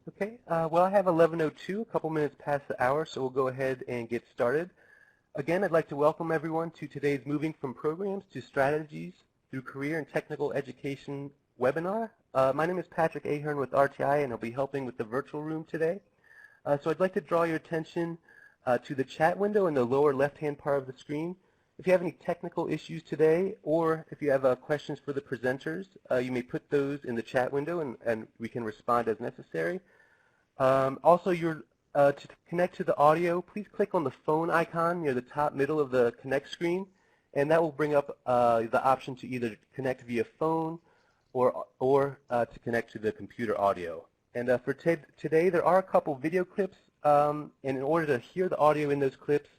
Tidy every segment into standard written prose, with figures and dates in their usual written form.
Okay, well, I have 11:02, a couple minutes past the hour, so we'll go ahead and get started. Again, I'd like to welcome everyone to today's Moving from Programs to Strategies through Career and Technical Education webinar. My name is Patrick Ahern with RTI, and I'll be helping with the virtual room today. So I'd like to draw your attention to the chat window in the lower left-hand part of the screen. If you have any technical issues today, or if you have questions for the presenters, you may put those in the chat window, and we can respond as necessary. Also, to connect to the audio, please click on the phone icon near the top middle of the Connect screen, and that will bring up the option to either connect via phone or to connect to the computer audio. And for today, there are a couple video clips, and in order to hear the audio in those clips,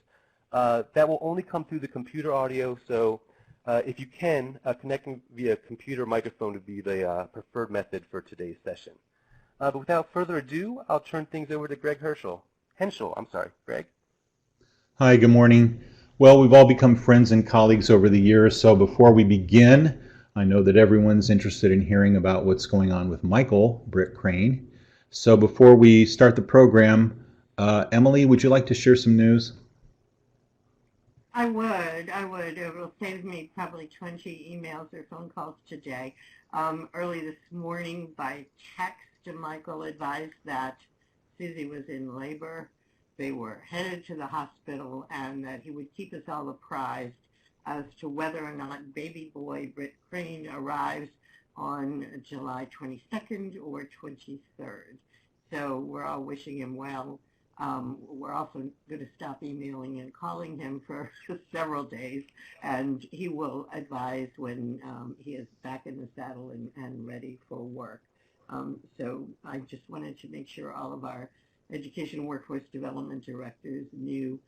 that will only come through the computer audio, so if you can, connecting via computer microphone would be the preferred method for today's session. But without further ado, I'll turn things over to Greg Henschel. Greg. Hi, good morning. Well, we've all become friends and colleagues over the years, so before we begin, I know that everyone's interested in hearing about what's going on with Michael Britt Crane. So before we start the program, Emily, would you like to share some news? I would. It will save me probably 20 emails or phone calls today. Early this morning by text, Michael advised that Susie was in labor. They were headed to the hospital, and that he would keep us all apprised as to whether or not baby boy Britt Crane arrives on July 22nd or 23rd. So we're all wishing him well. We're also going to stop emailing and calling him for several days, and he will advise when he is back in the saddle and ready for work. So I just wanted to make sure all of our education workforce development directors knew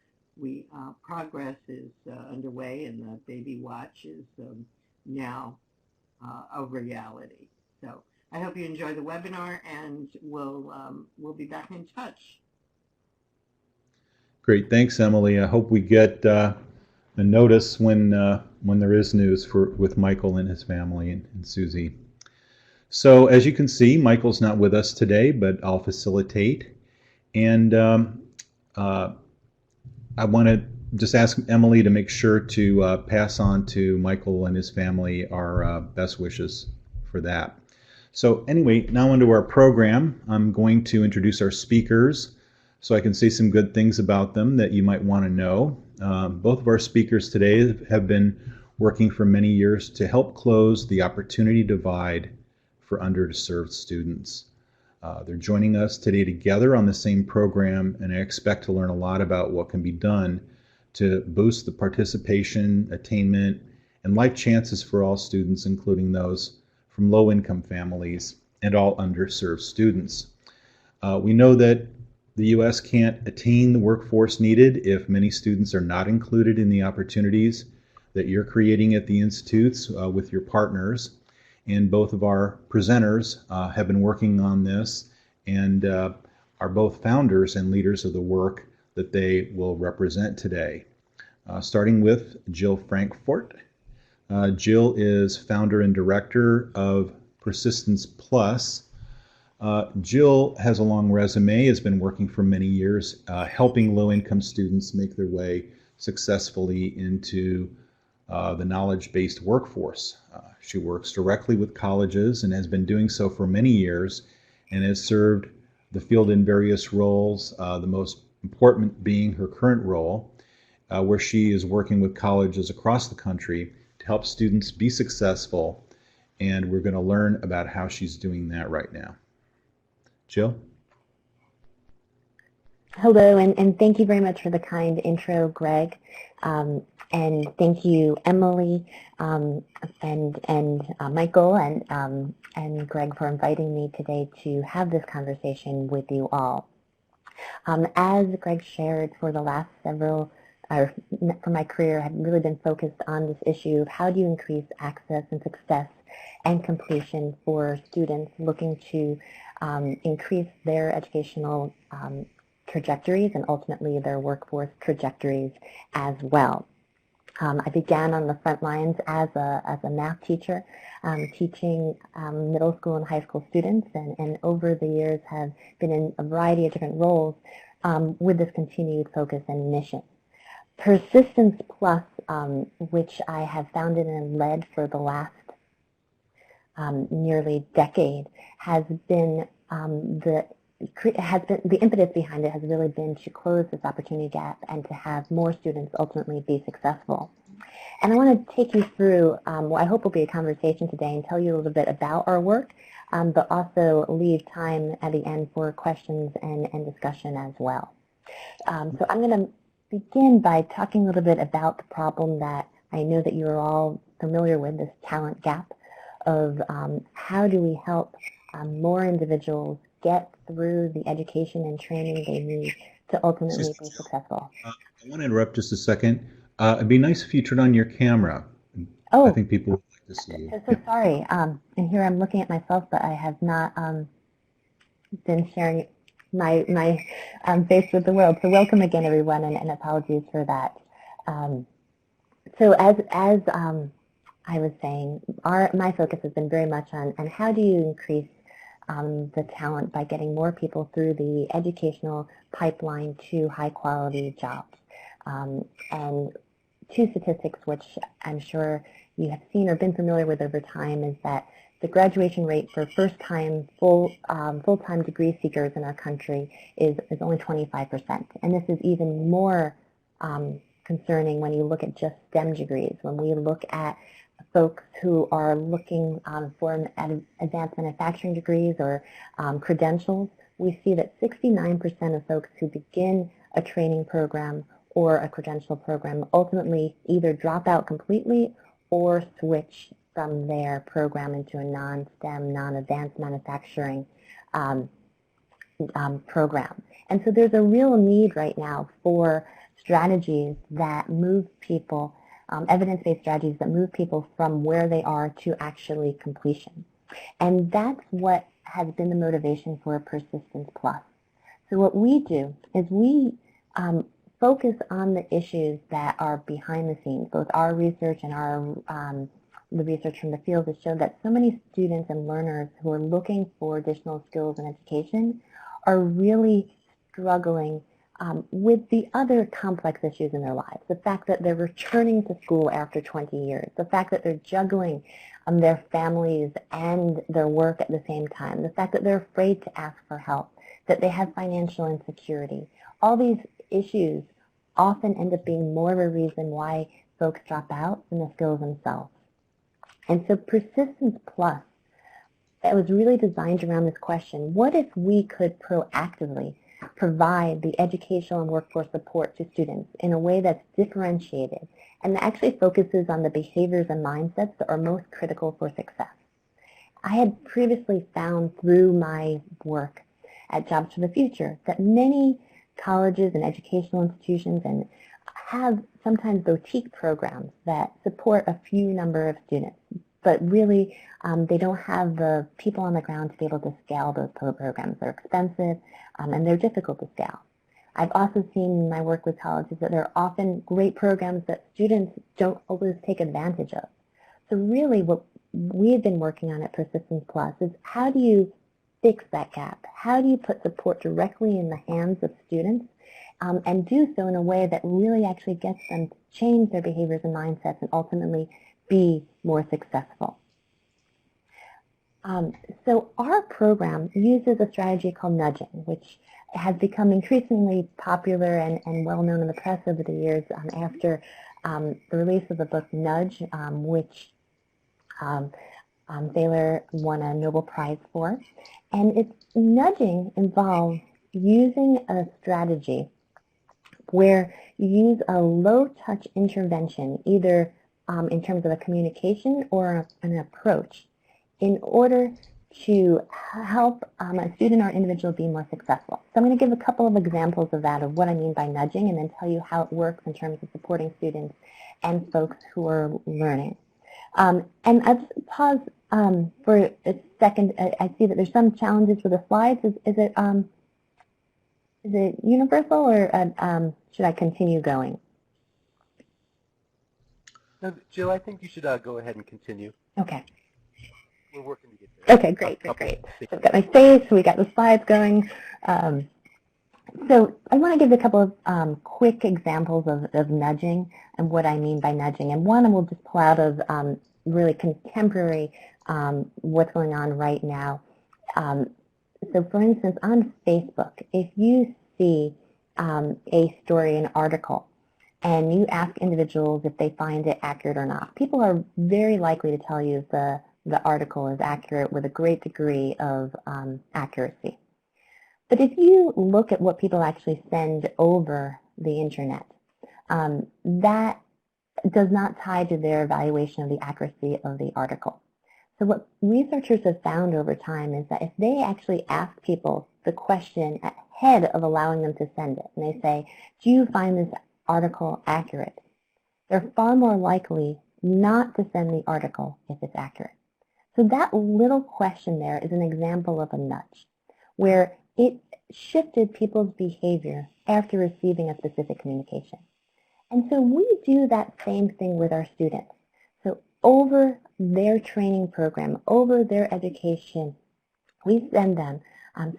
progress is underway, and the baby watch is now a reality. So I hope you enjoy the webinar, and we'll be back in touch. Great, thanks, Emily. I hope we get a notice when there is news with Michael and his family and Susie. So as you can see, Michael's not with us today, but I'll facilitate. And I want to just ask Emily to make sure to pass on to Michael and his family our best wishes for that. So anyway, now into our program. I'm going to introduce our speakers so I can say some good things about them that you might want to know. Both of our speakers today have been working for many years to help close the opportunity divide for underserved students. They're joining us today together on the same program, and I expect to learn a lot about what can be done to boost the participation, attainment, and life chances for all students, including those from low-income families and all underserved students. We know that the U.S. can't attain the workforce needed if many students are not included in the opportunities that you're creating at the institutes with your partners. And both of our presenters have been working on this and are both founders and leaders of the work that they will represent today. Starting with Jill Frankfort. Jill is founder and director of Persistence Plus. Jill has a long resume, has been working for many years, helping low-income students make their way successfully into the knowledge-based workforce. She works directly with colleges and has been doing so for many years, and has served the field in various roles, the most important being her current role, where she is working with colleges across the country to help students be successful, and we're going to learn about how she's doing that right now. Jill? Hello, and thank you very much for the kind intro, Greg. And thank you, Emily, and Michael, and Greg, for inviting me today to have this conversation with you all. As Greg shared, for the last for my career, I've really been focused on this issue of how do you increase access and success and completion for students looking to increase their educational trajectories and ultimately their workforce trajectories as well. I began on the front lines as a math teacher, teaching middle school and high school students, and over the years have been in a variety of different roles with this continued focus and mission. Persistence Plus, which I have founded and led for the last nearly decade, has been the impetus behind it has really been to close this opportunity gap and to have more students ultimately be successful. And I want to take you through what I hope will be a conversation today and tell you a little bit about our work, but also leave time at the end for questions and discussion as well. So I'm going to begin by talking a little bit about the problem that I know that you're all familiar with, this talent gap of how do we help more individuals get through the education and training they need to ultimately be successful. I want to interrupt just a second. It'd be nice if you turn on your camera. Oh, I think people would like to see you. So sorry. And here I'm looking at myself, but I have not been sharing my face with the world. So welcome again, everyone, and apologies for that. So as I was saying, my focus has been very much on how do you increase the talent by getting more people through the educational pipeline to high-quality jobs. And two statistics which I'm sure you have seen or been familiar with over time is that the graduation rate for first-time full-time degree seekers in our country is only 25%. And this is even more concerning when you look at just STEM degrees. When we look at folks who are looking for advanced manufacturing degrees or credentials, we see that 69% of folks who begin a training program or a credential program ultimately either drop out completely or switch from their program into a non-STEM, non-advanced manufacturing program. And so there's a real need right now for strategies that move people, evidence-based strategies that move people from where they are to actually completion. And that's what has been the motivation for Persistence Plus. So what we do is we focus on the issues that are behind the scenes. Both our research and the research from the field has shown that so many students and learners who are looking for additional skills in education are really struggling with the other complex issues in their lives. The fact that they're returning to school after 20 years, the fact that they're juggling their families and their work at the same time, the fact that they're afraid to ask for help, that they have financial insecurity. All these issues often end up being more of a reason why folks drop out than the skills themselves. And so Persistence Plus, it was really designed around this question: what if we could proactively provide the educational and workforce support to students in a way that's differentiated and that actually focuses on the behaviors and mindsets that are most critical for success? I had previously found through my work at Jobs for the Future that many colleges and educational institutions and have sometimes boutique programs that support a few number of students, but really they don't have the people on the ground to be able to scale those programs. They're expensive and they're difficult to scale. I've also seen in my work with colleges that there are often great programs that students don't always take advantage of. So really what we've been working on at Persistence Plus is how do you fix that gap? How do you put support directly in the hands of students and do so in a way that really actually gets them to change their behaviors and mindsets and ultimately be more successful? So our program uses a strategy called nudging, which has become increasingly popular and well known in the press over the years after the release of the book Nudge, which Thaler won a Nobel Prize for. And nudging involves using a strategy where you use a low-touch intervention, either in terms of a communication or an approach, in order to help a student or individual be more successful. So I'm going to give a couple of examples of that, of what I mean by nudging, and then tell you how it works in terms of supporting students and folks who are learning. And I'll just pause for a second. I see that there's some challenges with the slides. Is it universal, or should I continue going? No, Jill, I think you should go ahead and continue. Okay. We're working to get there. Okay, great. So I've got my face, we got the slides going. So I want to give a couple of quick examples of nudging and what I mean by nudging. And one I will just pull out of really contemporary what's going on right now. So for instance, on Facebook, if you see a story, an article, and you ask individuals if they find it accurate or not, people are very likely to tell you if the article is accurate with a great degree of accuracy. But if you look at what people actually send over the internet, that does not tie to their evaluation of the accuracy of the article. So what researchers have found over time is that if they actually ask people the question ahead of allowing them to send it, and they say, do you find this article accurate? They're far more likely not to send the article if it's accurate. So that little question there is an example of a nudge, where it shifted people's behavior after receiving a specific communication. And so we do that same thing with our students. So over their training program, over their education, we send them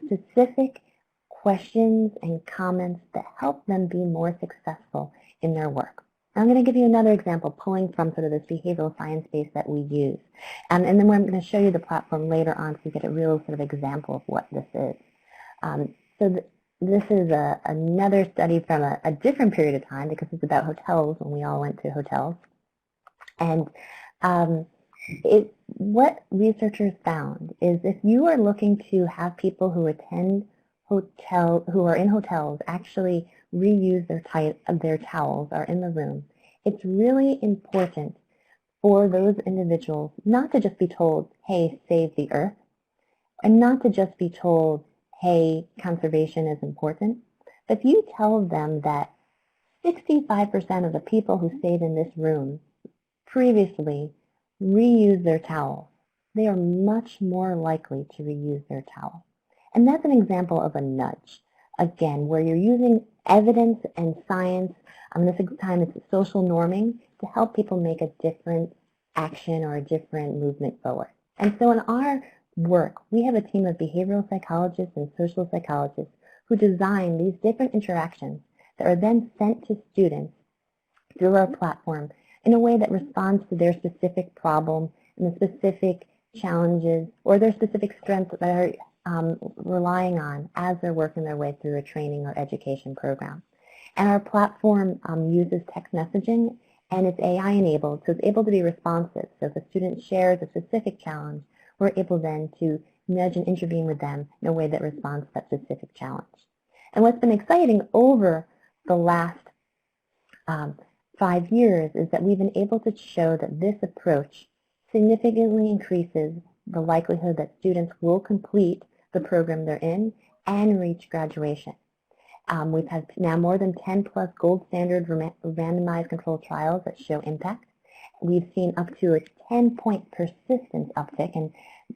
specific questions and comments that help them be more successful in their work. I'm going to give you another example, pulling from sort of this behavioral science base that we use. And then I'm going to show you the platform later on so you get a real sort of example of what this is. This is another study from a different period of time, because it's about hotels, when we all went to hotels. And what researchers found is if you are looking to have people who attend who are in hotels actually reuse their towels or in the room, it's really important for those individuals not to just be told, hey, save the earth, and not to just be told, hey, conservation is important. But if you tell them that 65% of the people who stayed in this room previously reuse their towels, they are much more likely to reuse their towel. And that's an example of a nudge, again, where you're using evidence and science, this time it's social norming, to help people make a different action or a different movement forward. And so in our work, we have a team of behavioral psychologists and social psychologists who design these different interactions that are then sent to students through our platform in a way that responds to their specific problem and the specific challenges or their specific strengths that they're relying on as they're working their way through a training or education program. And our platform uses text messaging, and it's AI enabled, so it's able to be responsive. So if a student shares a specific challenge, we're able then to nudge and intervene with them in a way that responds to that specific challenge. And what's been exciting over the last 5 years is that we've been able to show that this approach significantly increases the likelihood that students will complete the program they're in and reach graduation. We've had now more than 10 plus gold standard randomized controlled trials that show impact. We've seen up to a 10-point persistence uptick,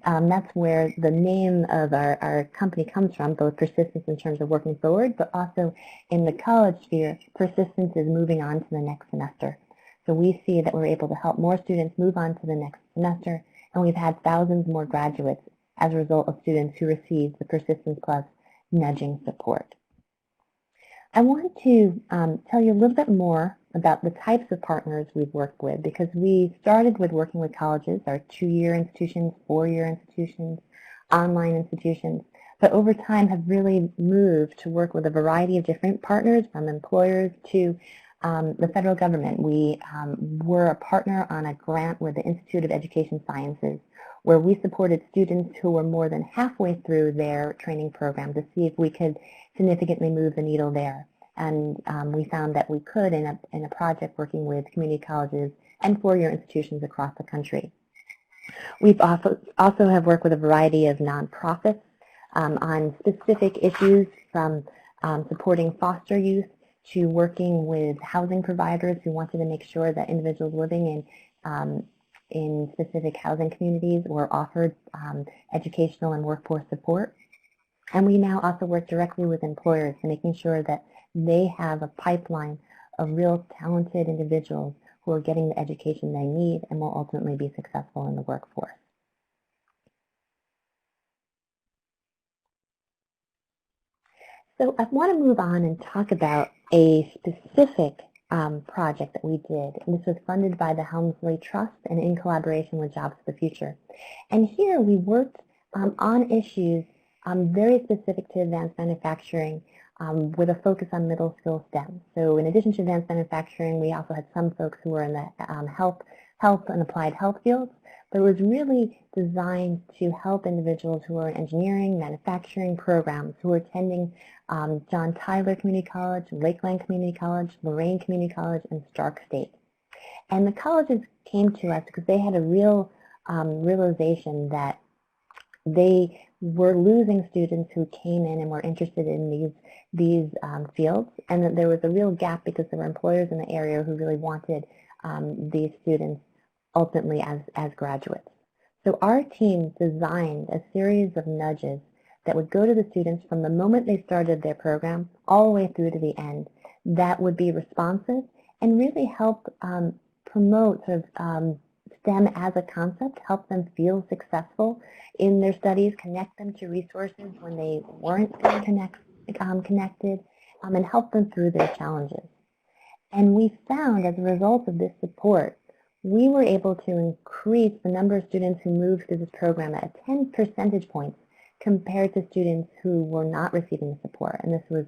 and that's where the name of our company comes from, both persistence in terms of working forward, but also in the college sphere, persistence is moving on to the next semester. So we see that we're able to help more students move on to the next semester, and we've had thousands more graduates as a result of students who received the Persistence Plus nudging support. I want to tell you a little bit more about the types of partners we've worked with, because we started with working with colleges, our 2-year institutions, 4-year institutions, online institutions, but over time have really moved to work with a variety of different partners, from employers to the federal government. We were a partner on a grant with the Institute of Education Sciences, where we supported students who were more than halfway through their training program to see if we could significantly move the needle there. And we found that we could in a project working with community colleges and 4-year institutions across the country. We've also have worked with a variety of nonprofits on specific issues, from supporting foster youth to working with housing providers who wanted to make sure that individuals living in specific housing communities were offered educational and workforce support. And we now also work directly with employers, making sure that they have a pipeline of real talented individuals who are getting the education they need and will ultimately be successful in the workforce. So I want to move on and talk about a specific project that we did. And this was funded by the Helmsley Trust and in collaboration with Jobs for the Future. And here we worked on issues very specific to advanced manufacturing with a focus on middle skill STEM. So in addition to advanced manufacturing, we also had some folks who were in the health and applied health fields. But it was really designed to help individuals who are in engineering, manufacturing programs, who are attending John Tyler Community College, Lakeland Community College, Lorraine Community College, and Stark State. And the colleges came to us because they had a real realization that they were losing students who came in and were interested in these fields, and that there was a real gap because there were employers in the area who really wanted these students ultimately as graduates. So our team designed a series of nudges that would go to the students from the moment they started their program all the way through to the end that would be responsive and really help promote sort of STEM as a concept, help them feel successful in their studies, connect them to resources when they weren't connected, and help them through their challenges. And we found as a result of this support, we were able to increase the number of students who moved through this program at 10 percentage points compared to students who were not receiving the support. And this was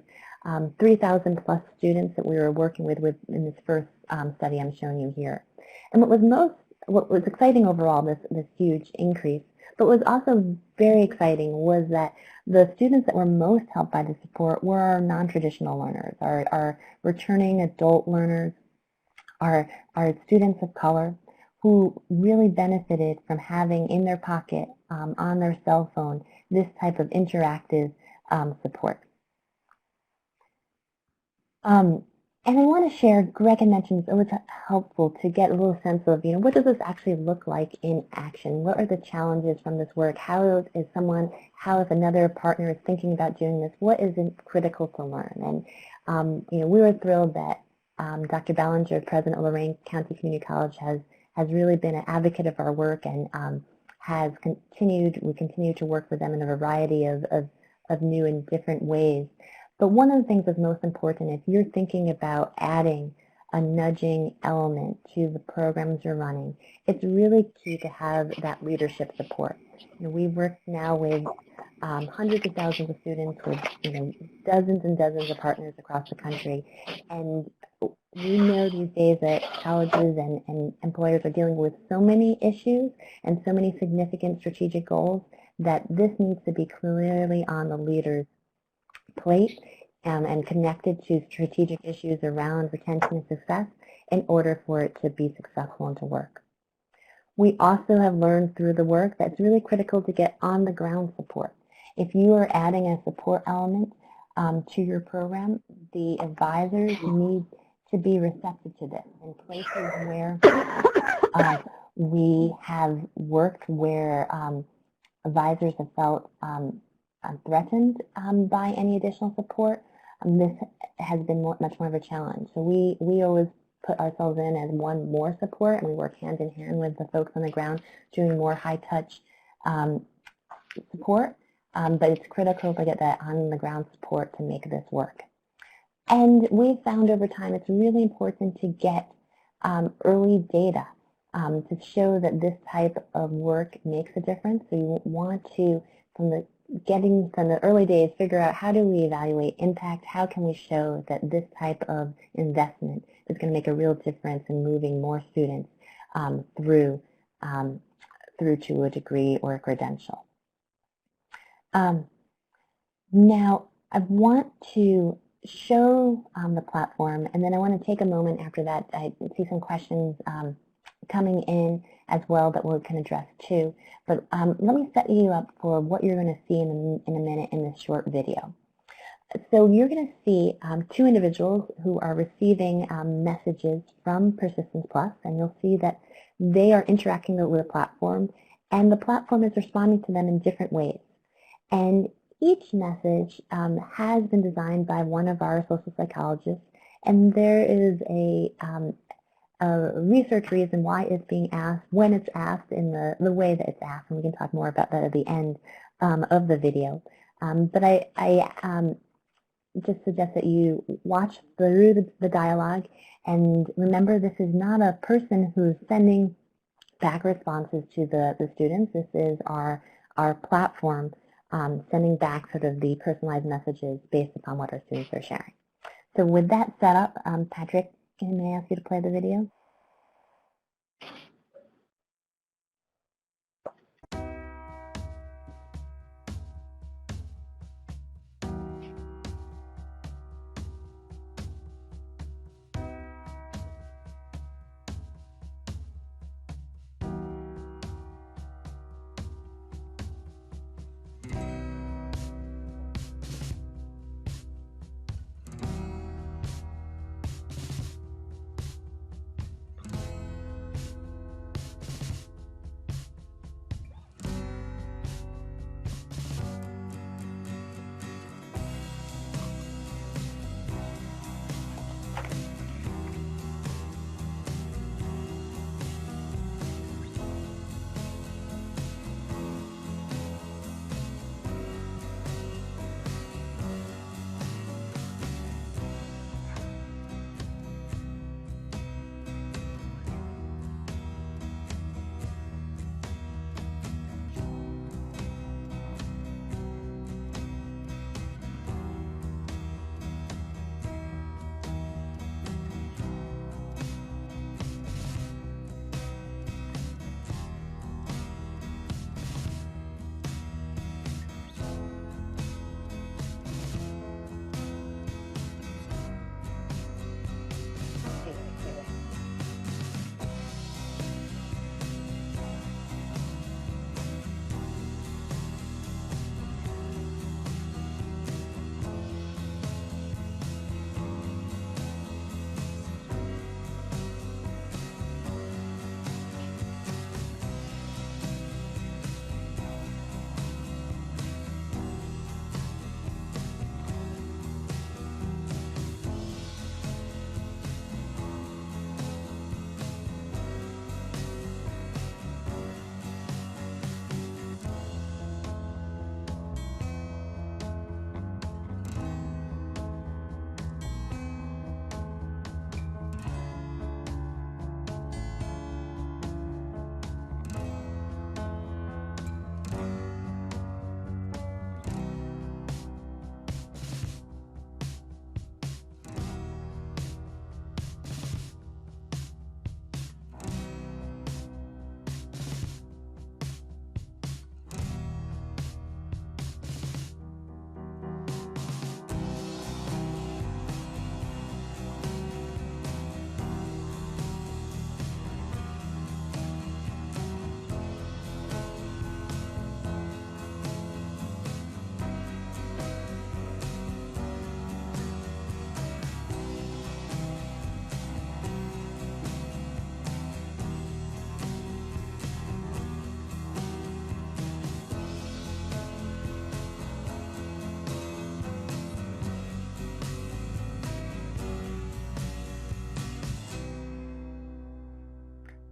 3,000 plus students that we were working with in this first study I'm showing you here. And what was exciting overall, this huge increase, but what was also very exciting was that the students that were most helped by the support were our non-traditional learners, our returning adult learners, our students of color, who really benefited from having in their pocket, on their cell phone, this type of interactive support. And I want to share, Greg had mentioned it was helpful to get a little sense of, what does this actually look like in action? What are the challenges from this work? How if another partner is thinking about doing this, what is critical to learn? And, we were thrilled that Dr. Ballinger, president of Lorraine County Community College, has really been an advocate of our work and we continue to work with them in a variety of new and different ways. But one of the things that's most important, if you're thinking about adding a nudging element to the programs you're running, it's really key to have that leadership support. We work now with hundreds of thousands of students with dozens and dozens of partners across the country, and we know these days that colleges and employers are dealing with so many issues and so many significant strategic goals that this needs to be clearly on the leader's plate and connected to strategic issues around retention and success in order for it to be successful and to work. We also have learned through the work that it's really critical to get on-the-ground support. If you are adding a support element to your program, the advisors need to be receptive to this. In places where we have worked where advisors have felt threatened by any additional support, this has been much more of a challenge. So we always put ourselves in as one more support, and we work hand in hand with the folks on the ground doing more high-touch support, but it's critical to get that on-the-ground support to make this work. And we've found over time it's really important to get early data to show that this type of work makes a difference. So you want to, from the early days, figure out how do we evaluate impact, how can we show that this type of investment is going to make a real difference in moving more students through to a degree or a credential. Now, I want to show the platform, and then I want to take a moment after that. I see some questions coming in as well that we can address too. But let me set you up for what you're going to see in a minute in this short video. So you're going to see two individuals who are receiving messages from Persistence Plus, and you'll see that they are interacting with the platform, and the platform is responding to them in different ways. And each message has been designed by one of our social psychologists, and there is a a research reason why it's being asked, when it's asked, in the way that it's asked, and we can talk more about that at the end of the video. But I just suggest that you watch through the dialogue, and remember, this is not a person who's sending back responses to the students. This is our platform sending back sort of the personalized messages based upon what our students are sharing. So with that set up, Patrick, may I ask you to play the video?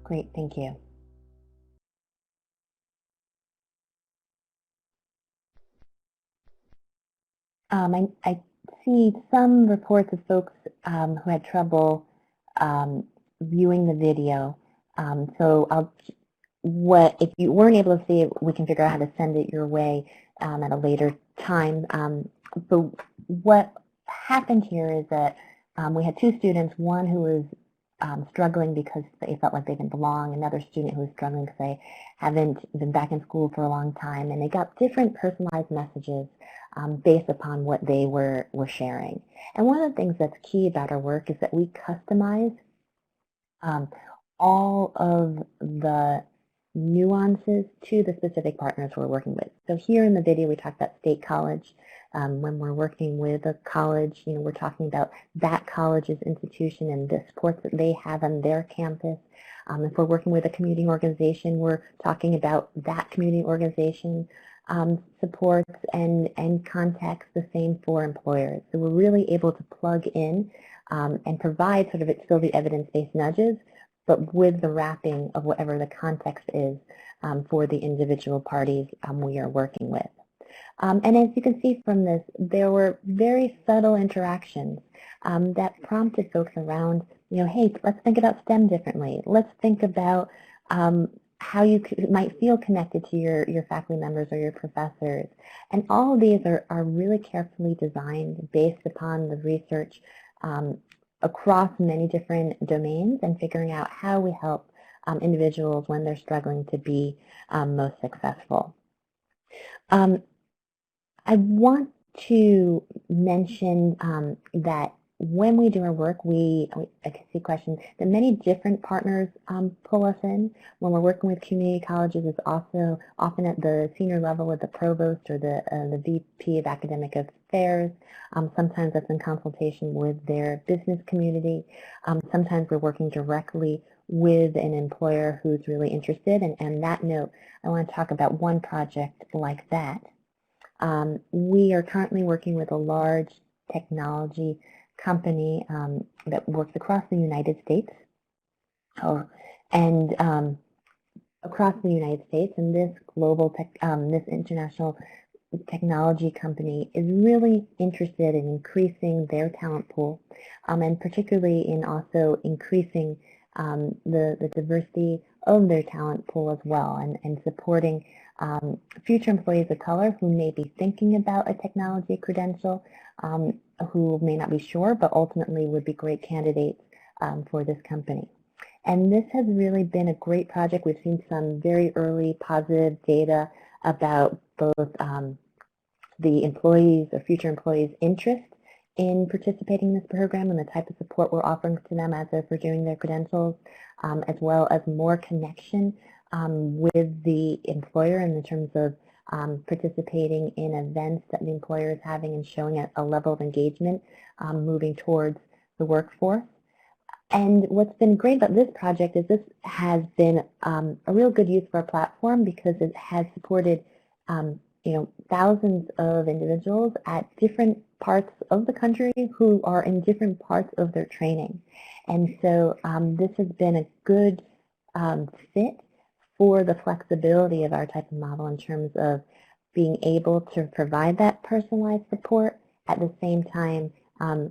Great, thank you. I see some reports of folks who had trouble viewing the video. So if you weren't able to see it, we can figure out how to send it your way at a later time. But what happened here is that we had two students, one who was struggling because they felt like they didn't belong, another student who was struggling because they haven't been back in school for a long time, and they got different personalized messages based upon what they were sharing. And one of the things that's key about our work is that we customize all of the nuances to the specific partners we're working with. So here in the video we talked about State College. When we're working with a college, we're talking about that college's institution and the supports that they have on their campus. If we're working with a community organization, we're talking about that community organization supports and context. The same for employers. So we're really able to plug in and provide sort of still the evidence-based nudges, but with the wrapping of whatever the context is for the individual parties we are working with. And as you can see from this, there were very subtle interactions that prompted folks around, hey, let's think about STEM differently. Let's think about how you might feel connected to your faculty members or your professors. And all of these are really carefully designed based upon the research across many different domains and figuring out how we help individuals when they're struggling to be most successful. I want to mention that when we do our work, I can see questions, that many different partners pull us in. When we're working with community colleges, it's also often at the senior level with the provost or the VP of Academic Affairs. Sometimes that's in consultation with their business community. Sometimes we're working directly with an employer who's really interested. And on that note, I want to talk about one project like that. We are currently working with a large technology company that works across the United States, and this global this international technology company is really interested in increasing their talent pool, and particularly in also increasing the diversity of their talent pool as well, and supporting future employees of color who may be thinking about a technology credential, who may not be sure, but ultimately would be great candidates for this company. And this has really been a great project. We've seen some very early positive data about both the employees or future employees' interest in participating in this program and the type of support we're offering to them as they're pursuing their credentials, as well as more connection with the employer in terms of participating in events that the employer is having and showing a level of engagement moving towards the workforce. And what's been great about this project is this has been a real good use for our platform because it has supported thousands of individuals at different parts of the country who are in different parts of their training. And so this has been a good fit for the flexibility of our type of model in terms of being able to provide that personalized support at the same time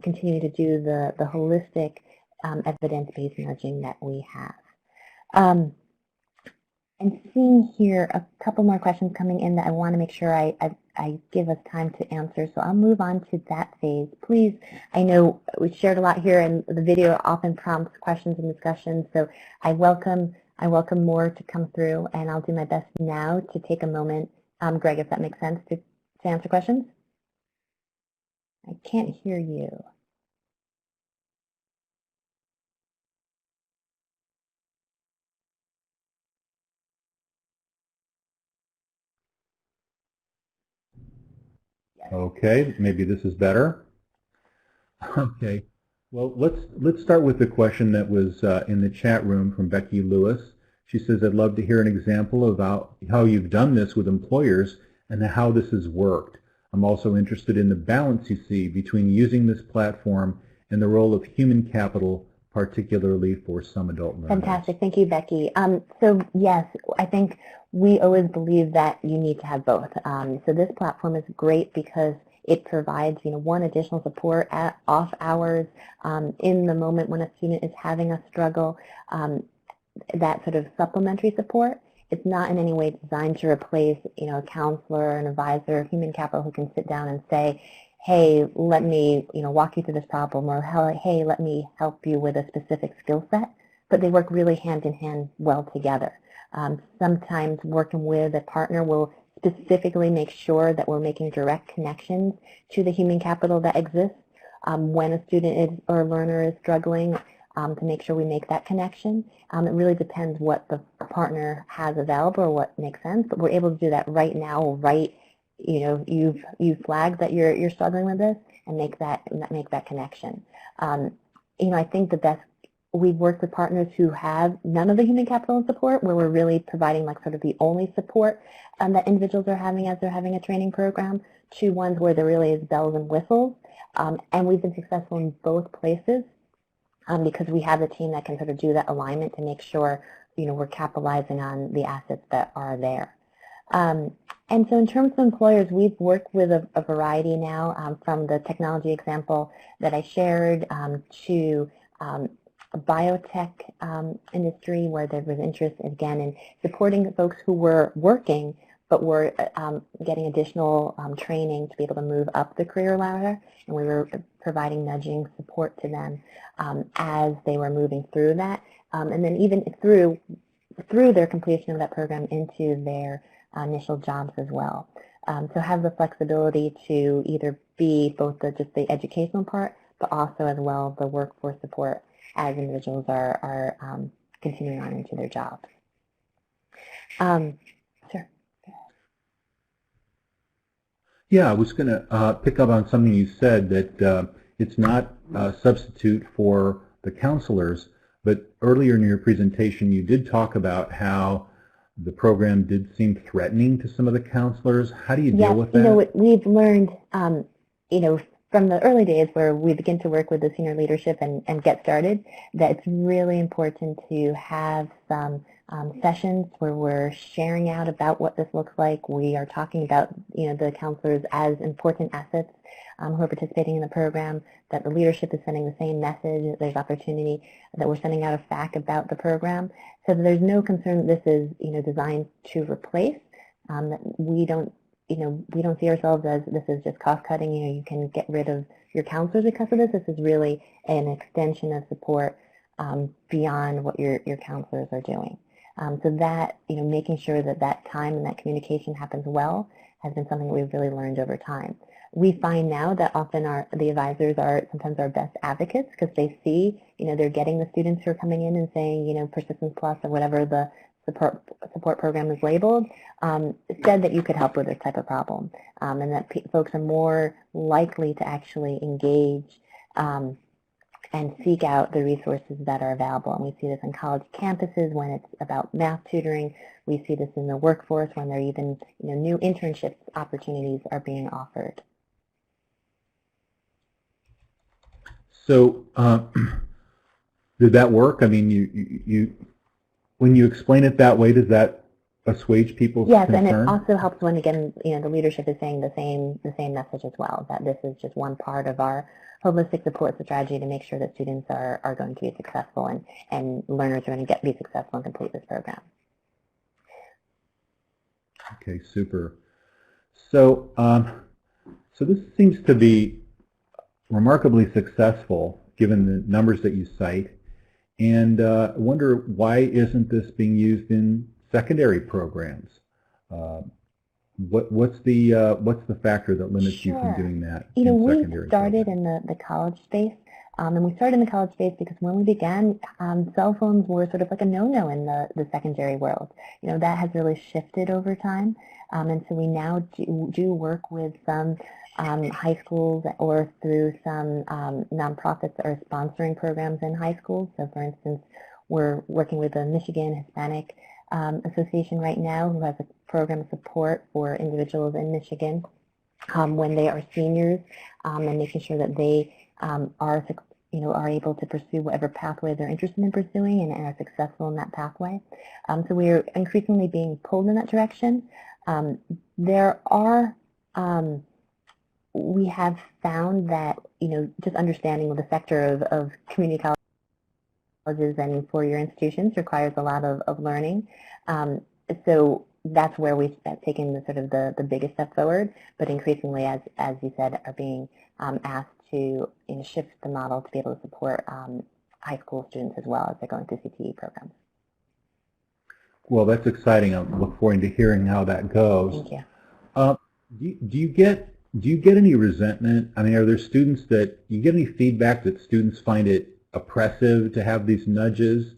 continue to do the holistic evidence-based nudging that we have. And seeing here a couple more questions coming in that I want to make sure I give us time to answer, so I'll move on to that phase. Please, I know we shared a lot here and the video often prompts questions and discussions, so I welcome more to come through, and I'll do my best now to take a moment, Greg, if that makes sense, to answer questions. I can't hear you. Okay, maybe this is better. Okay, well, let's start with the question that was in the chat room from Becky Lewis. She says, I'd love to hear an example about how you've done this with employers and how this has worked. I'm also interested in the balance you see between using this platform and the role of human capital, particularly for some adult learners. Fantastic. Thank you, Becky. So yes, I think we always believe that you need to have both. So this platform is great because it provides, one additional support at off hours, in the moment when a student is having a struggle, that sort of supplementary support. It's not in any way designed to replace, a counselor, an advisor, human capital who can sit down and say, hey, let me, walk you through this problem, or hey, let me help you with a specific skill set. But they work really hand in hand well together. Sometimes working with a partner will specifically make sure that we're making direct connections to the human capital that exists when a student is, or a learner is struggling, to make sure we make that connection. It really depends what the partner has available or what makes sense, but we're able to do that right now, right, you've flagged that you're struggling with this, and make that connection. I think the best, we've worked with partners who have none of the human capital and support, where we're really providing like sort of the only support that individuals are having as they're having a training program, to ones where there really is bells and whistles. And we've been successful in both places. because we have a team that can sort of do that alignment to make sure, we're capitalizing on the assets that are there. And so in terms of employers, we've worked with a variety now, from the technology example that I shared to a biotech industry where there was interest, again, in supporting folks who were working but were getting additional training to be able to move up the career ladder, and we were providing nudging support to them as they were moving through that, and then even through their completion of that program into their initial jobs as well. So have the flexibility to either be both just the educational part, but also as well the workforce support as individuals are continuing on into their jobs. Sure. Yeah, I was going to pick up on something you said, that it's not a substitute for the counselors, but earlier in your presentation you did talk about how the program did seem threatening to some of the counselors. How do you deal with that? We've learned, from the early days where we begin to work with the senior leadership and get started, that it's really important to have some sessions where we're sharing out about what this looks like. We are talking about, the counselors as important assets who are participating in the program, that the leadership is sending the same message, that there's opportunity, that we're sending out a FAQ about the program, so that there's no concern that this is, designed to replace, that we don't see ourselves as this is just cost cutting, you can get rid of your counselors because of this. This is really an extension of support beyond what your counselors are doing. So that, making sure that that time and that communication happens well has been something that we've really learned over time. We find now that often the advisors are sometimes our best advocates because they see, they're getting the students who are coming in and saying, Persistence Plus or whatever the support program is labeled, said that you could help with this type of problem, and that folks are more likely to actually engage and seek out the resources that are available. And we see this on college campuses when it's about math tutoring. We see this in the workforce when there are even new internship opportunities are being offered. So did that work? I mean, when you explain it that way, does that assuage people's concern? Yes, and it also helps when, again, the leadership is saying the same message as well, that this is just one part of our holistic support strategy to make sure that students are going to be successful and learners are going to be successful and complete this program. Okay, super. So, so this seems to be remarkably successful given the numbers that you cite, and I wonder why isn't this being used in secondary programs? What's the factor that limits you from doing that in secondary we started programs? in the college space, and we started in the college space because when we began, cell phones were sort of like a no-no in the secondary world. That has really shifted over time, and so we now do work with some high schools or through some nonprofits that are sponsoring programs in high schools. So, for instance, we're working with the Michigan Hispanic Association right now, who has a program of support for individuals in Michigan when they are seniors, and making sure that they are able to pursue whatever pathway they're interested in pursuing and are successful in that pathway. So we're increasingly being pulled in that direction. We have found that just understanding the sector of community colleges and four-year institutions requires a lot of learning. So that's where we've taken the biggest step forward, but increasingly, as you said, are being asked to shift the model to be able to support high school students as well as they're going through CTE programs. Well, that's exciting. I look forward to hearing how that goes. Thank you. Do you get any resentment? I mean, are there students do you get any feedback that students find it oppressive to have these nudges?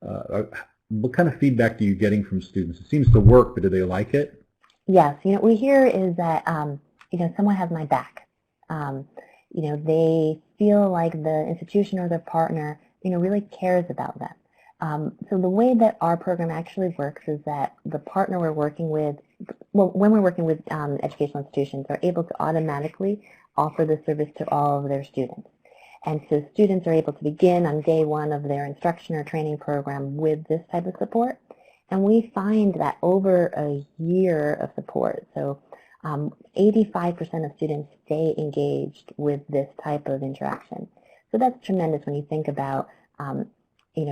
What kind of feedback are you getting from students? It seems to work, but do they like it? Yes, what we hear is that someone has my back. They feel like the institution or their partner really cares about them. So the way that our program actually works is that the partner we're working with, when we're working with educational institutions, are able to automatically offer the service to all of their students. And so students are able to begin on day one of their instruction or training program with this type of support. And we find that over a year of support, so 85% of students stay engaged with this type of interaction. So that's tremendous when you think about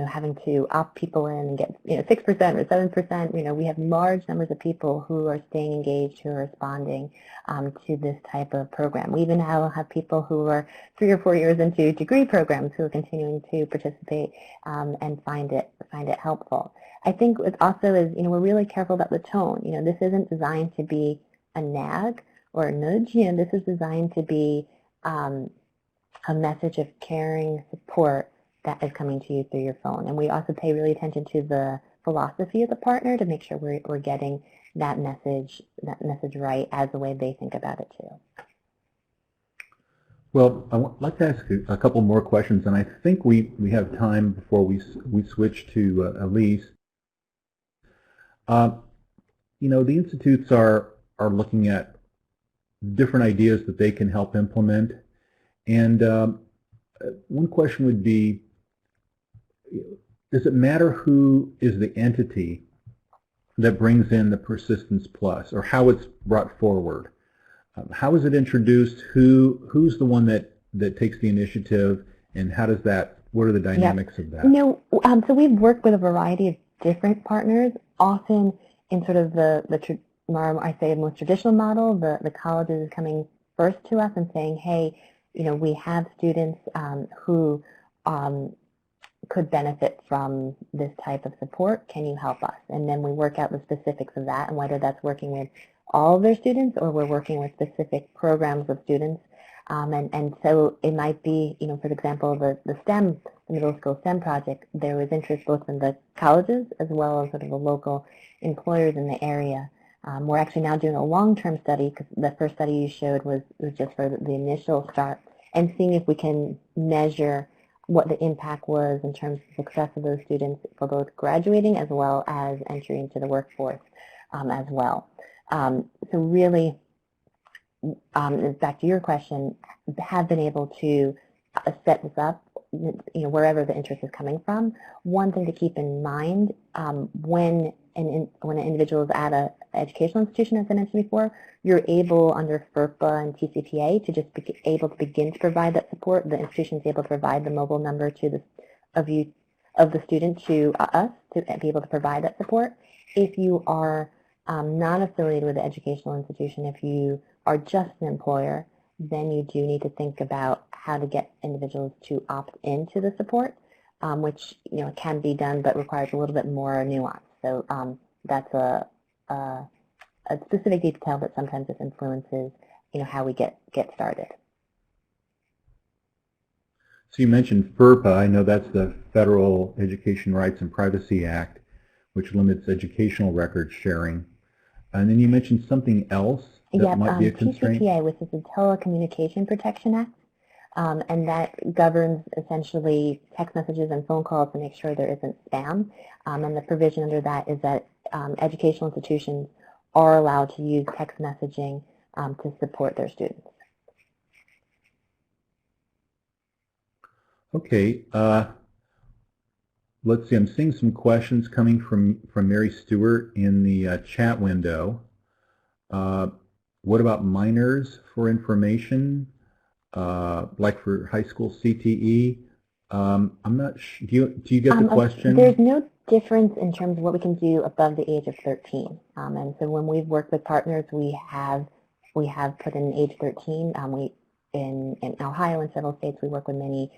having to opt people in and get 6% or 7%. We have large numbers of people who are staying engaged, who are responding to this type of program. We even now have people who are 3 or 4 years into degree programs who are continuing to participate and find it helpful. I think it also is, we're really careful about the tone. This isn't designed to be a nag or a nudge. This is designed to be a message of caring support that is coming to you through your phone. And we also pay really attention to the philosophy of the partner to make sure we're getting that message right as the way they think about it too. Well, I'd like to ask a couple more questions, and I think we have time before we switch to Elise. The institutes are looking at different ideas that they can help implement, and one question would be, does it matter who is the entity that brings in the Persistence Plus, or how it's brought forward? How is it introduced? Who's the one that takes the initiative, and how does that? What are the dynamics of that? So we've worked with a variety of different partners, often in sort of the most traditional model. The colleges is coming first to us and saying, hey, we have students who could benefit from this type of support. Can you help us? And then we work out the specifics of that, and whether that's working with all of their students or we're working with specific programs of students. And so it might be, for example, the STEM, the middle school STEM project, there was interest both in the colleges as well as sort of the local employers in the area. We're actually now doing a long-term study, because the first study you showed was just for the initial start, and seeing if we can measure what the impact was in terms of success of those students for both graduating as well as entry into the workforce as well. So really, back to your question, have been able to set this up, wherever the interest is coming from. One thing to keep in mind, when an individual is at an educational institution, as I mentioned before, you're able under FERPA and TCPA to just be able to begin to provide that support. The institution is able to provide the mobile number of the student to us to be able to provide that support. If you are not affiliated with the educational institution, if you are just an employer, then you do need to think about how to get individuals to opt into the support, which can be done but requires a little bit more nuance. So that's a specific detail that sometimes this influences how we get started. So you mentioned FERPA. I know that's the Federal Education Rights and Privacy Act, which limits educational record sharing. And then you mentioned something else that might be a constraint. TCPA, which is the Telecommunication Protection Act, and that governs essentially text messages and phone calls to make sure there isn't spam. And the provision under that is that educational institutions are allowed to use text messaging to support their students. Okay. Let's see. I'm seeing some questions coming from Mary Stewart in the chat window. What about minors for information, like for high school CTE? I'm not sure. Do you get the question? There's no difference in terms of what we can do above the age of 13. And so when we've worked with partners, we have put in age 13. In Ohio and several states, we work with many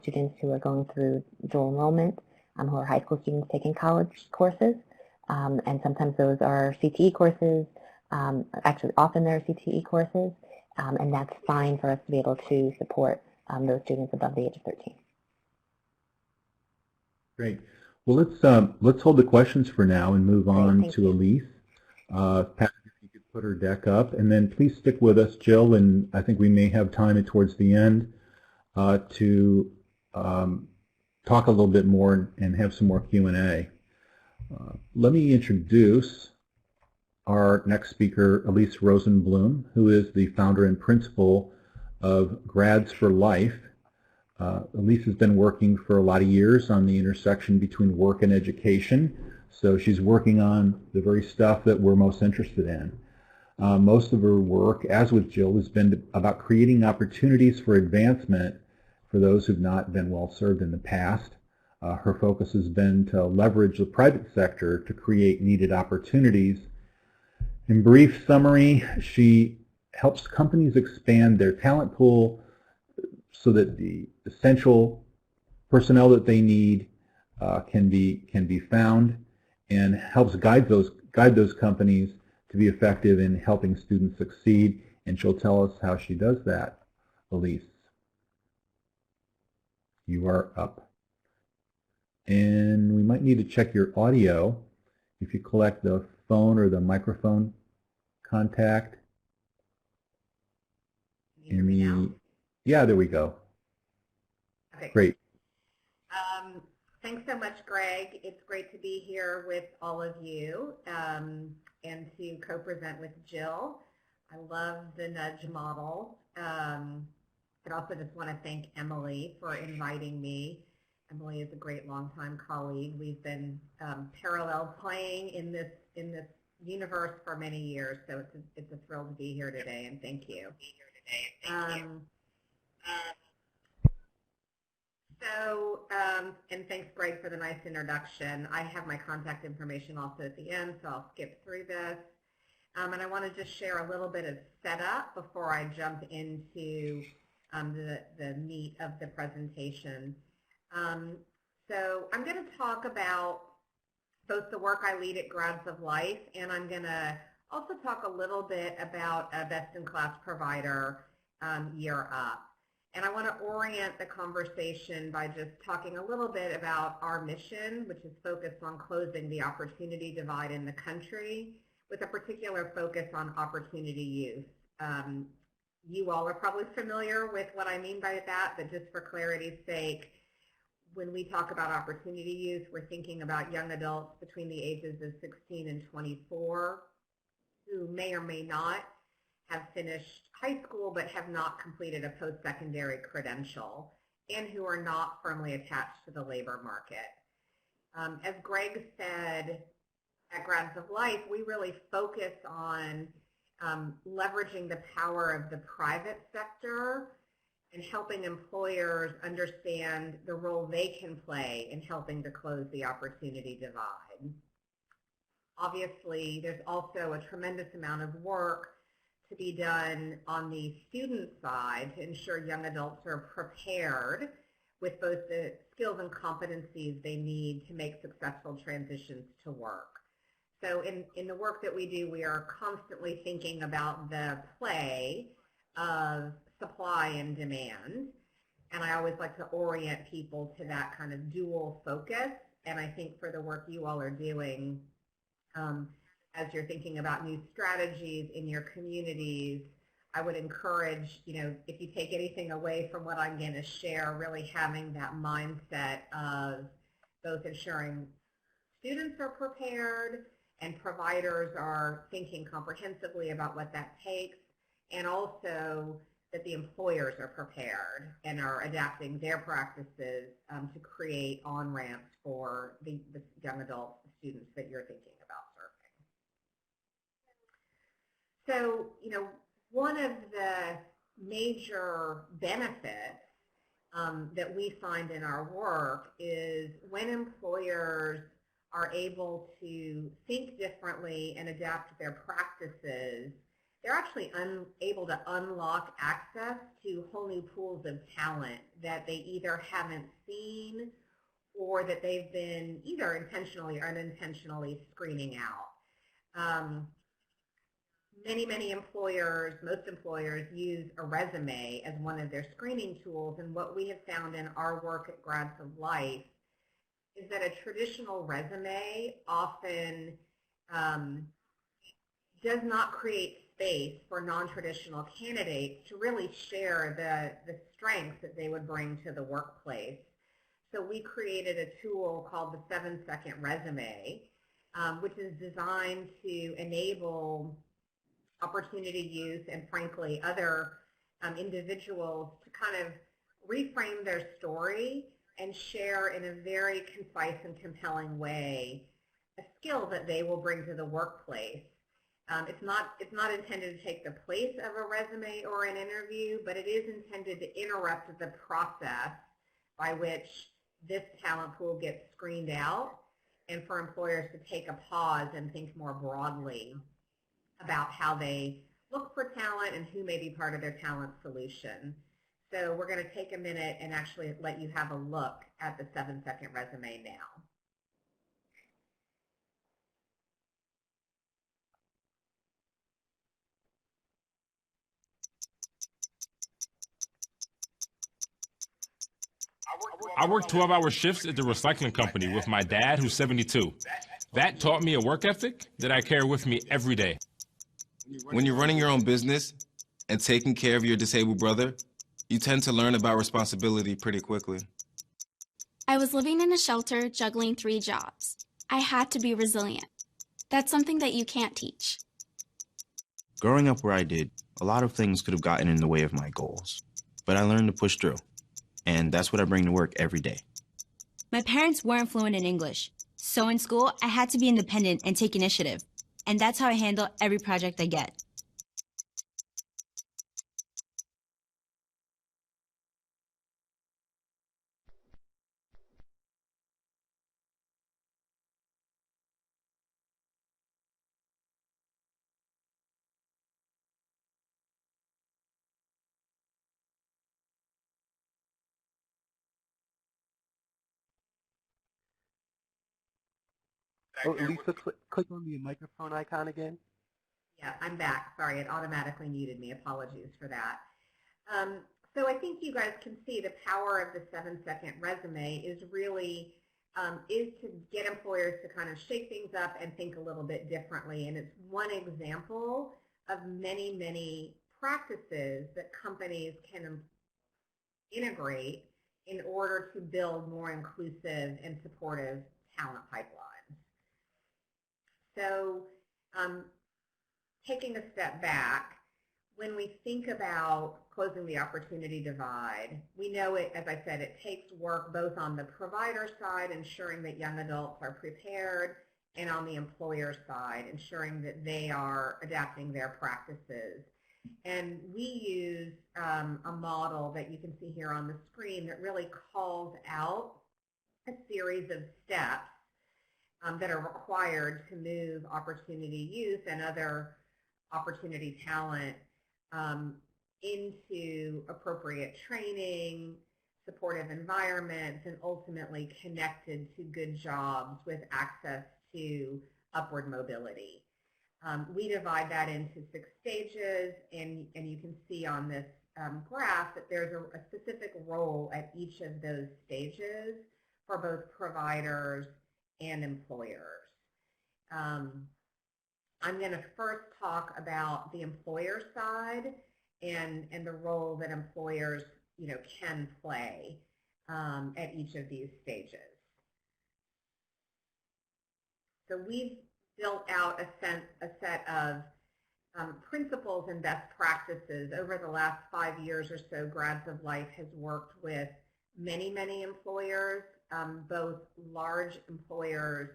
students who are going through dual enrollment, who are high school students taking college courses, and sometimes those are CTE courses. Actually, often they're CTE courses, and that's fine for us to be able to support those students above the age of 13. Great. Well, let's hold the questions for now and move on to Elise. Pat, if you could put her deck up, and then please stick with us, Jill, and I think we may have time towards the end to talk a little bit more and have some more Q&A. Let me introduce our next speaker, Elyse Rosenblum, who is the founder and principal of Grads for Life. Elise has been working for a lot of years on the intersection between work and education, so she's working on the very stuff that we're most interested in. Most of her work, as with Jill, has been about creating opportunities for advancement for those who've not been well served in the past. Her focus has been to leverage the private sector to create needed opportunities. In brief summary, she helps companies expand their talent pool so that the essential personnel that they need can be found, and helps guide those companies to be effective in helping students succeed. And she'll tell us how she does that. Elise, you are up. And we might need to check your audio. If you collect the phone or the microphone contact. Yeah, there we go. Okay. Great. Thanks so much, Greg. It's great to be here with all of you and to co-present with Jill. I love the nudge model. I also just want to thank Emily for inviting me. Emily is a great longtime colleague. We've been parallel playing in this universe for many years, so it's a thrill to be here today, and thank you. And thanks, Greg, for the nice introduction. I have my contact information also at the end, so I'll skip through this. And I want to just share a little bit of setup before I jump into the meat of the presentation. So I'm going to talk about both the work I lead at Grads of Life, and I'm going to also talk a little bit about a best-in-class provider, YearUp. And I want to orient the conversation by just talking a little bit about our mission, which is focused on closing the opportunity divide in the country, with a particular focus on opportunity use. You all are probably familiar with what I mean by that, but just for clarity's sake, when we talk about opportunity use, we're thinking about young adults between the ages of 16 and 24 who may or may not have finished high school but have not completed a post-secondary credential and who are not firmly attached to the labor market. As Greg said, at Grads of Life, we really focus on leveraging the power of the private sector and helping employers understand the role they can play in helping to close the opportunity divide. Obviously, there's also a tremendous amount of work to be done on the student side to ensure young adults are prepared with both the skills and competencies they need to make successful transitions to work. So in the work that we do, we are constantly thinking about the play of supply and demand, and I always like to orient people to that kind of dual focus. And I think for the work you all are doing, as you're thinking about new strategies in your communities, I would encourage, if you take anything away from what I'm going to share, really having that mindset of both ensuring students are prepared and providers are thinking comprehensively about what that takes, and also that the employers are prepared and are adapting their practices to create on-ramps for the young adults, the students that you're thinking about serving. So, one of the major benefits that we find in our work is when employers are able to think differently and adapt their practices, they're actually able to unlock access to whole new pools of talent that they either haven't seen or that they've been either intentionally or unintentionally screening out. Many employers, most employers, use a resume as one of their screening tools, and what we have found in our work at Grads of Life is that a traditional resume often does not create space for non-traditional candidates to really share the strengths that they would bring to the workplace. So we created a tool called the 7-Second Resume, which is designed to enable opportunity use and, frankly, other individuals to kind of reframe their story and share in a very concise and compelling way a skill that they will bring to the workplace. It's not intended to take the place of a resume or an interview, but it is intended to interrupt the process by which this talent pool gets screened out, and for employers to take a pause and think more broadly about how they look for talent and who may be part of their talent solution. So we're going to take a minute and actually let you have a look at the 7-second resume now. I work 12-hour shifts at the recycling company with my dad, who's 72. That taught me a work ethic that I carry with me every day. When you're running your own business and taking care of your disabled brother, you tend to learn about responsibility pretty quickly. I was living in a shelter juggling 3 jobs. I had to be resilient. That's something that you can't teach. Growing up where I did, a lot of things could have gotten in the way of my goals, but I learned to push through, and that's what I bring to work every day. My parents weren't fluent in English, so in school I had to be independent and take initiative, and that's how I handle every project I get. Oh, Elise, click on the microphone icon again. Yeah, I'm back. Sorry, it automatically muted me. Apologies for that. So I think you guys can see the power of the 7-second resume is really is to get employers to kind of shake things up and think a little bit differently. And it's one example of many, many practices that companies can integrate in order to build more inclusive and supportive talent pipelines. So taking a step back, when we think about closing the opportunity divide, we know it, as I said, it takes work both on the provider side, ensuring that young adults are prepared, and on the employer side, ensuring that they are adapting their practices. And we use a model that you can see here on the screen that really calls out a series of steps that are required to move opportunity youth and other opportunity talent into appropriate training, supportive environments, and ultimately connected to good jobs with access to upward mobility. We divide that into 6 stages, and you can see on this graph that there's a specific role at each of those stages for both providers and employers. I'm going to first talk about the employer side and the role that employers, can play at each of these stages. So we've built out a set of principles and best practices. Over the last 5 years or so, Grads of Life has worked with many, many employers, both large employers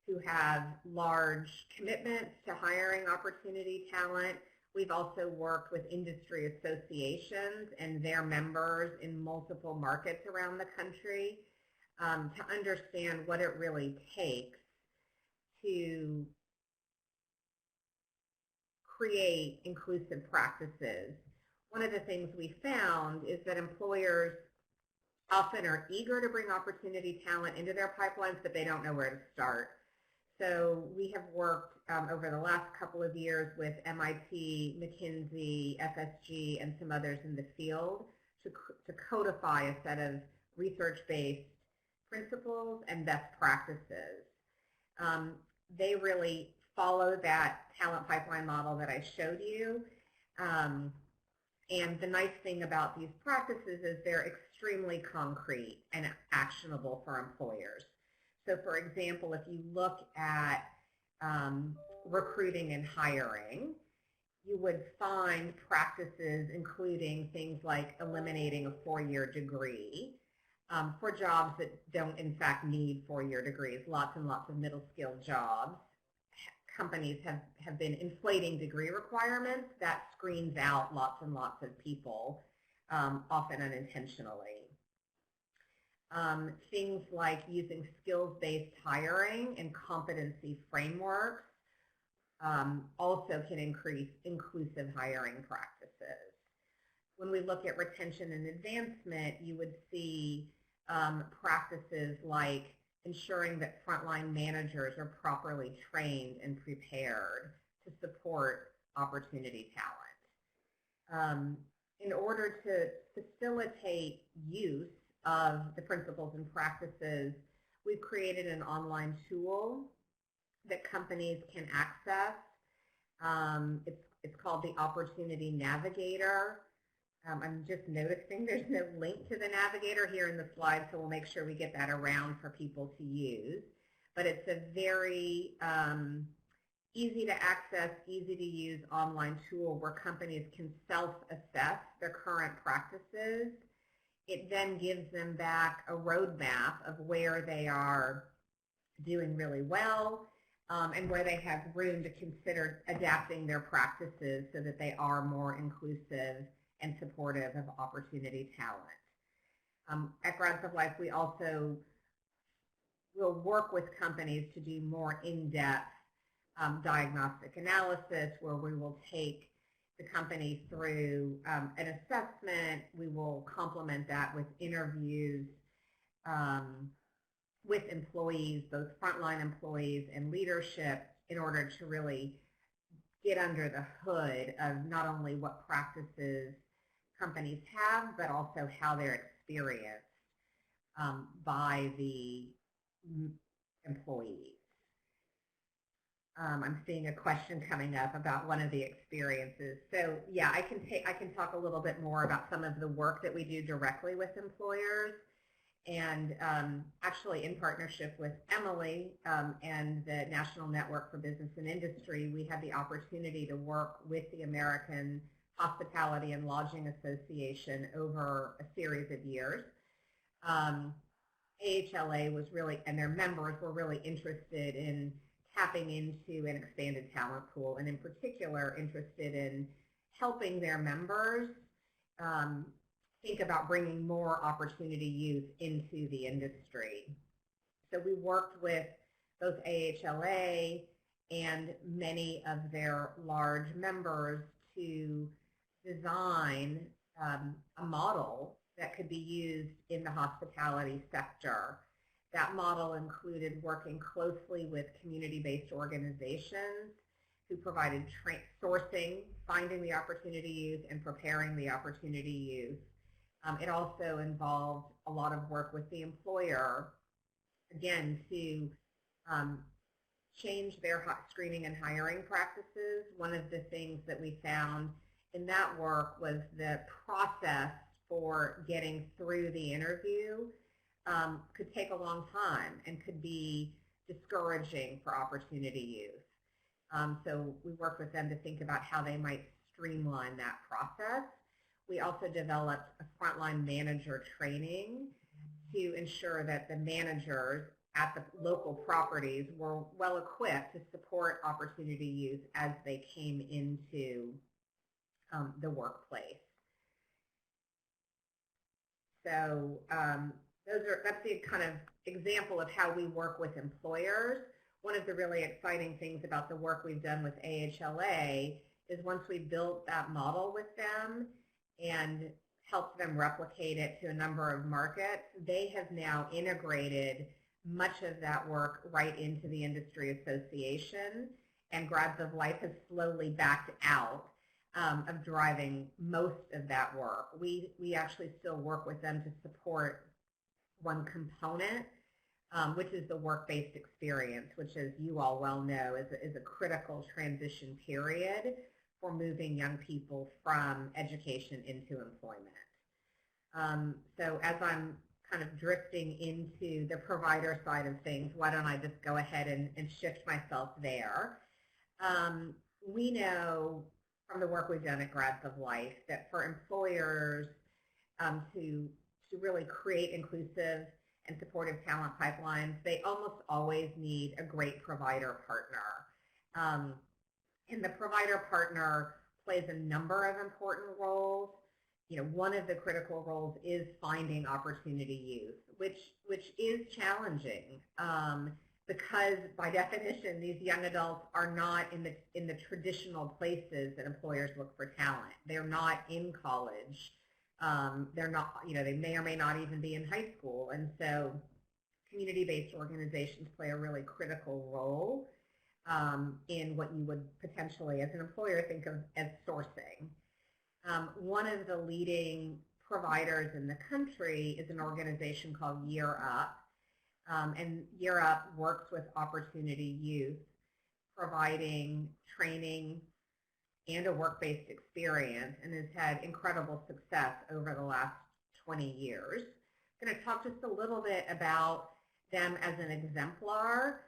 who have large commitments to hiring opportunity talent. We've also worked with industry associations and their members in multiple markets around the country to understand what it really takes to create inclusive practices. One of the things we found is that employers often are eager to bring opportunity talent into their pipelines, but they don't know where to start. So we have worked over the last couple of years with MIT, McKinsey, FSG, and some others in the field to codify a set of research-based principles and best practices. They really follow that talent pipeline model that I showed you. And the nice thing about these practices is they're extremely concrete and actionable for employers. So for example, if you look at recruiting and hiring, you would find practices including things like eliminating a 4-year degree for jobs that don't in fact need 4-year degrees, lots and lots of middle skilled jobs. Companies have been inflating degree requirements that screens out lots and lots of people, often unintentionally. Things like using skills-based hiring and competency frameworks also can increase inclusive hiring practices. When we look at retention and advancement, you would see practices like ensuring that frontline managers are properly trained and prepared to support opportunity talent. In order to facilitate use of the principles and practices, we've created an online tool that companies can access. It's called the Opportunity Navigator. I'm just noticing there's no link to the Navigator here in the slide, so we'll make sure we get that around for people to use. But it's a very easy to access, easy to use online tool where companies can self-assess their current practices. It then gives them back a roadmap of where they are doing really well and where they have room to consider adapting their practices so that they are more inclusive and supportive of opportunity talent. At Grounds of Life, we also will work with companies to do more in-depth diagnostic analysis where we will take the company through an assessment. We will complement that with interviews with employees, both frontline employees and leadership, in order to really get under the hood of not only what practices companies have, but also how they're experienced by the employees. I'm seeing a question coming up about one of the experiences. So yeah, I can talk a little bit more about some of the work that we do directly with employers. And actually, in partnership with Emily and the National Network for Business and Industry, we had the opportunity to work with the American Hospitality and Lodging Association over a series of years. AHLA was really, and their members were really interested in tapping into an expanded talent pool, and in particular interested in helping their members think about bringing more opportunity youth into the industry. So we worked with both AHLA and many of their large members to design a model that could be used in the hospitality sector. That model included working closely with community-based organizations who provided sourcing, finding the opportunity youth, and preparing the opportunity youth. It also involved a lot of work with the employer, again, to change their screening and hiring practices. One of the things that we found in that work was the process for getting through the interview could take a long time and could be discouraging for opportunity youth. So we worked with them to think about how they might streamline that process. We also developed a frontline manager training to ensure that the managers at the local properties were well equipped to support opportunity youth as they came into the workplace. So that's the kind of example of how we work with employers. One of the really exciting things about the work we've done with AHLA is once we built that model with them and helped them replicate it to a number of markets, they have now integrated much of that work right into the industry association, and Grads of Life has slowly backed out of driving most of that work. We actually still work with them to support one component, which is the work-based experience, which, as you all well know, is a critical transition period for moving young people from education into employment. So as I'm kind of drifting into the provider side of things, why don't I just go ahead and shift myself there. We know from the work we've done at Grads of Life, that for employers to really create inclusive and supportive talent pipelines, they almost always need a great provider partner. And the provider partner plays a number of important roles. You know, one of the critical roles is finding opportunity youth, which is challenging because by definition these young adults are not in the traditional places that employers look for talent. They're not in college. They're not, you know, they may or may not even be in high school, and so community-based organizations play a really critical role in what you would potentially, as an employer, think of as sourcing. One of the leading providers in the country is an organization called YearUp, and YearUp works with Opportunity Youth, providing training and a work-based experience, and has had incredible success over the last 20 years. I'm going to talk just a little bit about them as an exemplar,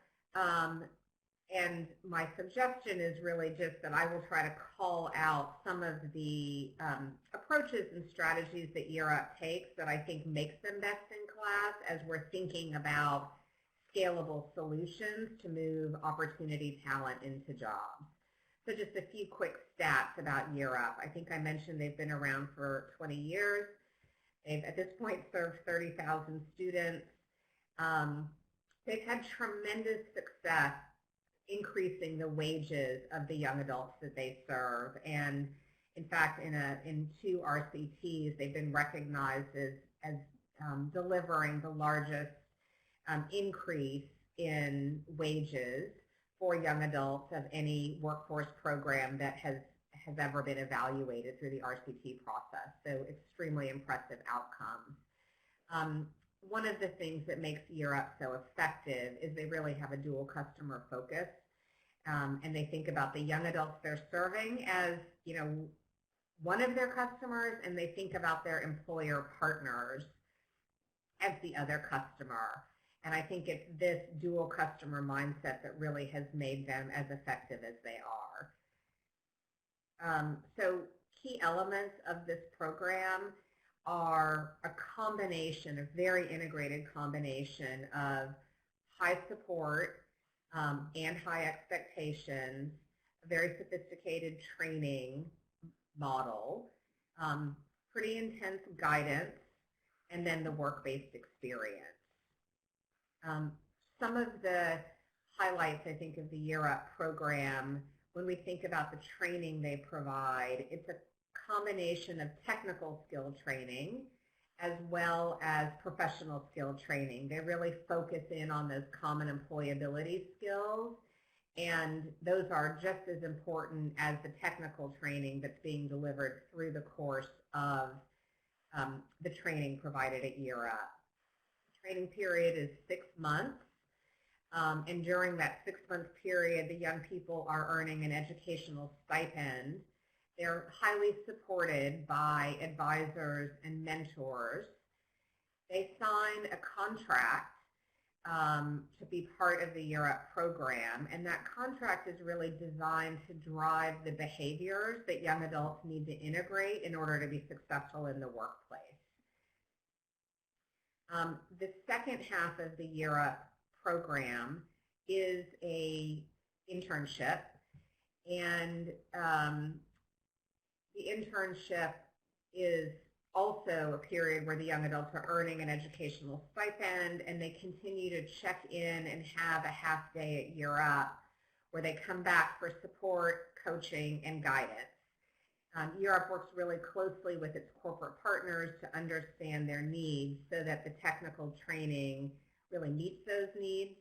and my suggestion is really just that I will try to call out some of the approaches and strategies that YearUp takes that I think makes them best in class as we're thinking about scalable solutions to move opportunity talent into jobs. So just a few quick stats about YearUp. I think I mentioned they've been around for 20 years. They've at this point served 30,000 students. They've had tremendous success increasing the wages of the young adults that they serve, and in fact in 2 RCTs they've been recognized as delivering the largest increase in wages for young adults of any workforce program that has ever been evaluated through the RCT process. So extremely impressive outcomes. One of the things that makes YearUp so effective is they really have a dual customer focus, and they think about the young adults they're serving as, you know, one of their customers, and they think about their employer partners as the other customer. And I think it's this dual customer mindset that really has made them as effective as they are. So key elements of this program are a combination, a very integrated combination of high support and high expectations, a very sophisticated training model, pretty intense guidance, and then the work-based experience. Some of the highlights, I think, of the YearUp program, when we think about the training they provide, it's a combination of technical skill training as well as professional skill training. They really focus in on those common employability skills, and those are just as important as the technical training that's being delivered through the course of the training provided at YearUp. The training period is 6 months, and during that 6-month period, the young people are earning an educational stipend. They're highly supported by advisors and mentors. They sign a contract to be part of the YearUp program, and that contract is really designed to drive the behaviors that young adults need to integrate in order to be successful in the workplace. The second half of the YearUp program is a internship, and the internship is also a period where the young adults are earning an educational stipend, and they continue to check in and have a half day at YearUp where they come back for support, coaching, and guidance. YearUp works really closely with its corporate partners to understand their needs so that the technical training really meets those needs,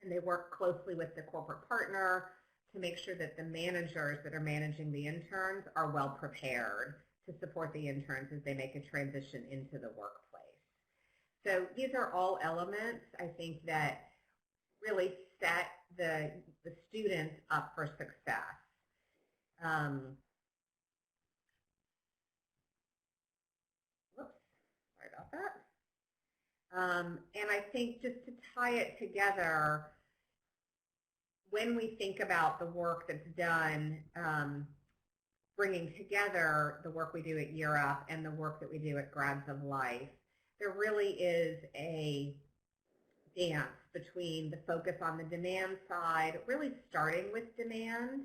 and they work closely with the corporate partner to make sure that the managers that are managing the interns are well prepared to support the interns as they make a transition into the workplace. So these are all elements, I think, that really set the students up for success. Sorry about that. And I think just to tie it together, when we think about the work that's done bringing together the work we do at YearUp and the work that we do at Grads of Life, there really is a dance between the focus on the demand side, really starting with demand,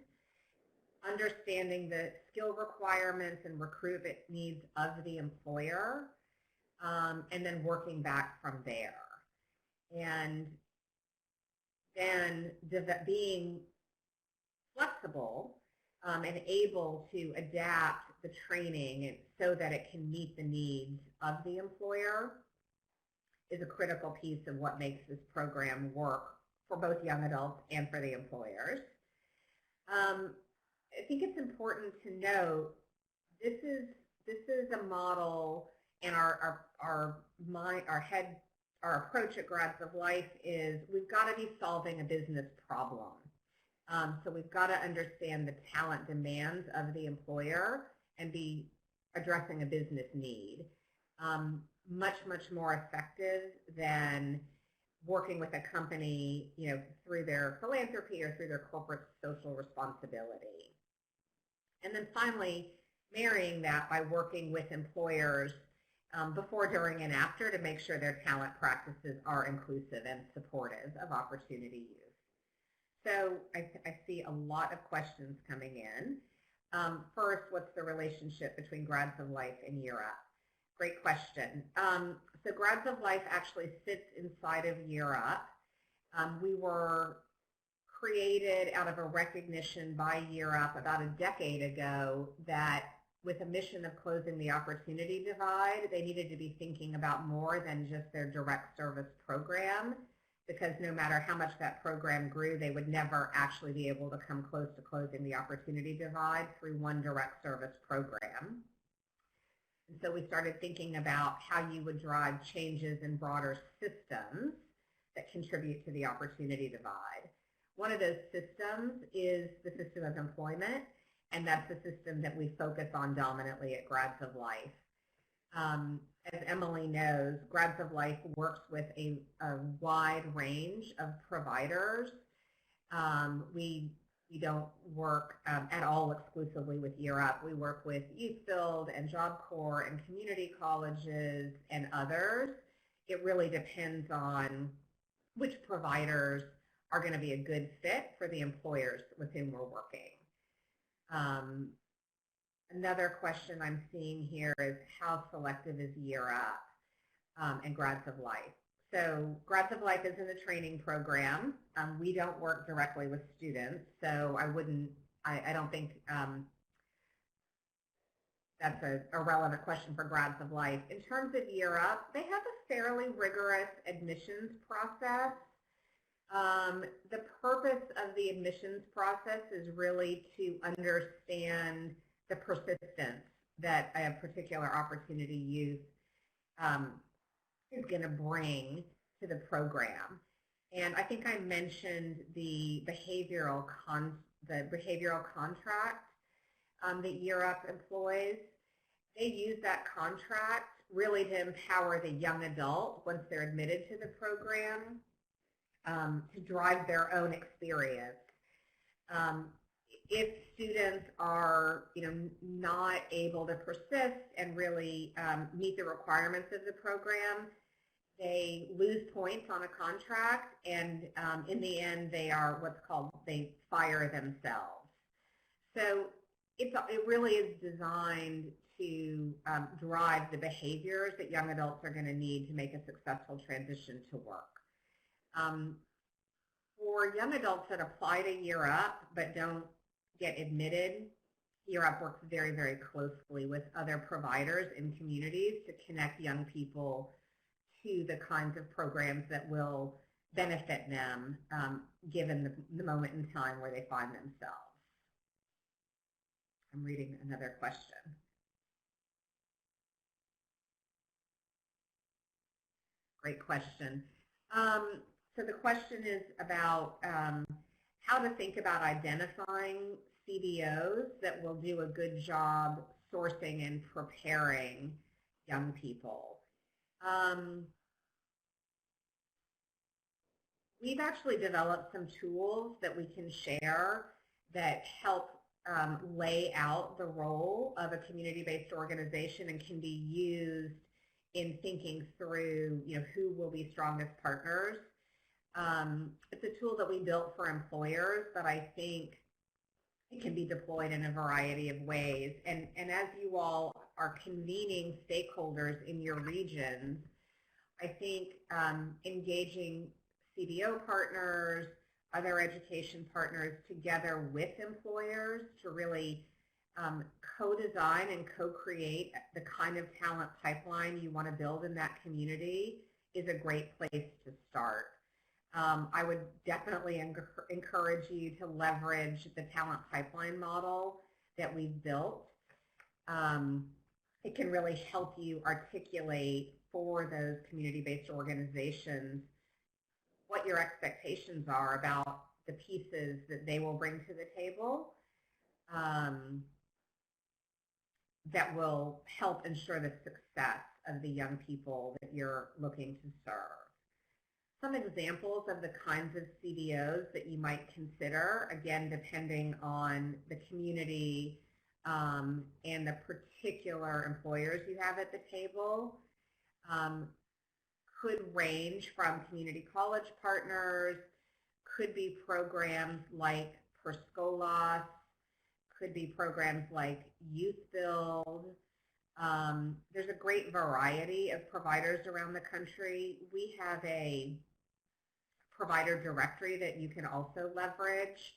understanding the skill requirements and recruitment needs of the employer, and then working back from there. And then being flexible and able to adapt the training so that it can meet the needs of the employer is a critical piece of what makes this program work for both young adults and for the employers. I think it's important to note this is a model, and our approach at Grads of Life is we've got to be solving a business problem. So we've got to understand the talent demands of the employer and be addressing a business need. Much more effective than working with a company, through their philanthropy or through their corporate social responsibility. And then finally, marrying that by working with employers before, during, and after to make sure their talent practices are inclusive and supportive of opportunity use. So I see a lot of questions coming in. First, what's the relationship between Grads of Life and YearUp? Great question. So Grads of Life actually sits inside of YearUp. We were created out of a recognition by YearUp about a decade ago that with a mission of closing the opportunity divide, they needed to be thinking about more than just their direct service program, because no matter how much that program grew, they would never actually be able to come close to closing the opportunity divide through one direct service program. And so we started thinking about how you would drive changes in broader systems that contribute to the opportunity divide. One of those systems is the system of employment, and that's the system that we focus on dominantly at Grads of Life. As Emily knows, Grads of Life works with a wide range of providers. We don't work at all exclusively with YearUp. We work with Youth Build and Job Corps and community colleges and others. It really depends on which providers are going to be a good fit for the employers with whom we're working. Another question I'm seeing here is how selective is YearUp and Grads of Life? So Grads of Life is in the training program. We don't work directly with students, so I don't think that's a relevant question for Grads of Life. In terms of YearUp, they have a fairly rigorous admissions process. The purpose of the admissions process is really to understand the persistence that a particular opportunity youth is going to bring to the program. And I think I mentioned the behavioral contract that YearUp employs. They use that contract really to empower the young adult once they're admitted to the program to drive their own experience. If students are, not able to persist and really meet the requirements of the program, they lose points on a contract, and in the end, they fire themselves. So it really is designed to drive the behaviors that young adults are going to need to make a successful transition to work. For young adults that apply to YearUp but don't get admitted, YearUp works very, very closely with other providers in communities to connect young people to the kinds of programs that will benefit them given the moment in time where they find themselves. I'm reading another question. Great question. So the question is about how to think about identifying CBOs that will do a good job sourcing and preparing young people. We've actually developed some tools that we can share that help lay out the role of a community-based organization and can be used in thinking through, who will be strongest partners. It's a tool that we built for employers, but I think it can be deployed in a variety of ways. And as you all are convening stakeholders in your regions, I think engaging CBO partners, other education partners together with employers to really co-design and co-create the kind of talent pipeline you want to build in that community is a great place to start. I would definitely encourage you to leverage the talent pipeline model that we've built. It can really help you articulate for those community-based organizations what your expectations are about the pieces that they will bring to the table that will help ensure the success of the young people that you're looking to serve. Some examples of the kinds of CBOs that you might consider, again, depending on the community and the particular employers you have at the table, could range from community college partners, could be programs like Perscolas, could be programs like Youth Build. There's a great variety of providers around the country. We have a provider directory that you can also leverage.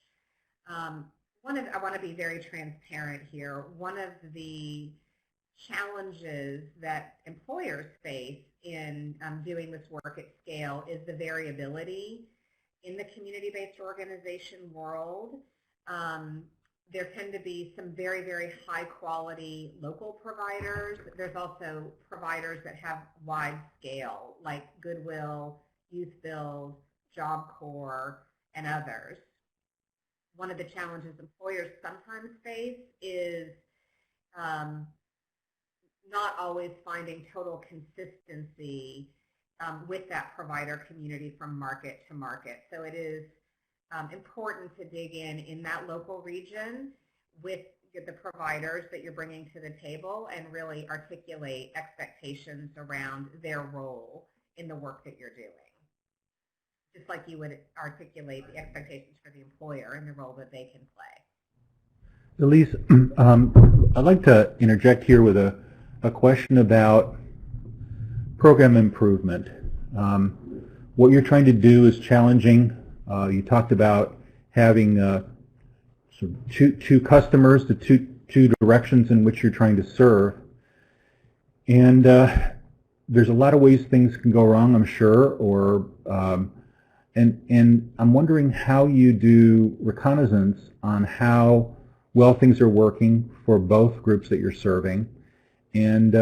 I want to be very transparent here. One of the challenges that employers face in doing this work at scale is the variability in the community-based organization world. There tend to be some very, very high quality local providers. There's also providers that have wide scale, like Goodwill, Youth Build, Job Corps, and others. One of the challenges employers sometimes face is not always finding total consistency with that provider community from market to market. So it is important to dig in that local region with the providers that you're bringing to the table and really articulate expectations around their role in the work that you're doing. Just like you would articulate the expectations for the employer and the role that they can play. Elise, I'd like to interject here with a question about program improvement. What you're trying to do is challenging. You talked about having sort of two customers, the two directions in which you're trying to serve. And there's a lot of ways things can go wrong, I'm sure, and I'm wondering how you do reconnaissance on how well things are working for both groups that you're serving, and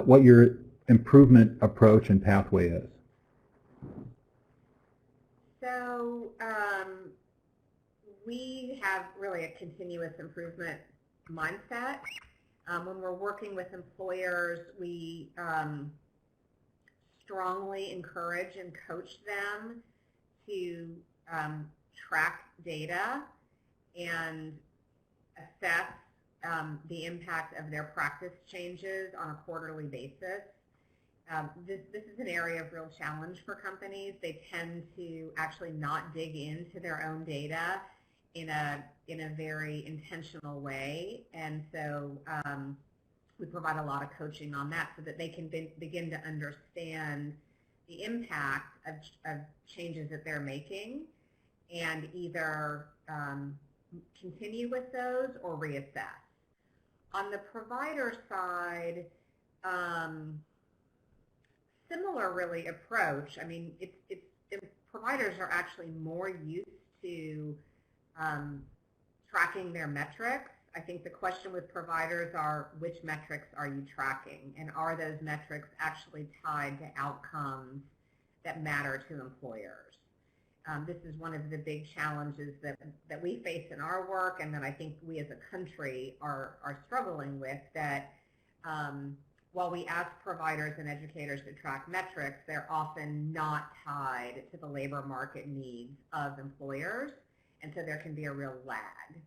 what your improvement approach and pathway is. So we have really a continuous improvement mindset. When we're working with employers, we strongly encourage and coach them to track data and assess the impact of their practice changes on a quarterly basis. This is an area of real challenge for companies. They tend to actually not dig into their own data in a very intentional way, and so we provide a lot of coaching on that so that they can begin to understand the impact of changes that they're making and either continue with those or reassess. On the provider side, similar really approach. I mean, providers are actually more used to tracking their metrics. I think the question with providers are, which metrics are you tracking, and are those metrics actually tied to outcomes that matter to employers? This is one of the big challenges that we face in our work, and that I think we as a country are struggling with, that while we ask providers and educators to track metrics, they're often not tied to the labor market needs of employers, and so there can be a real lag.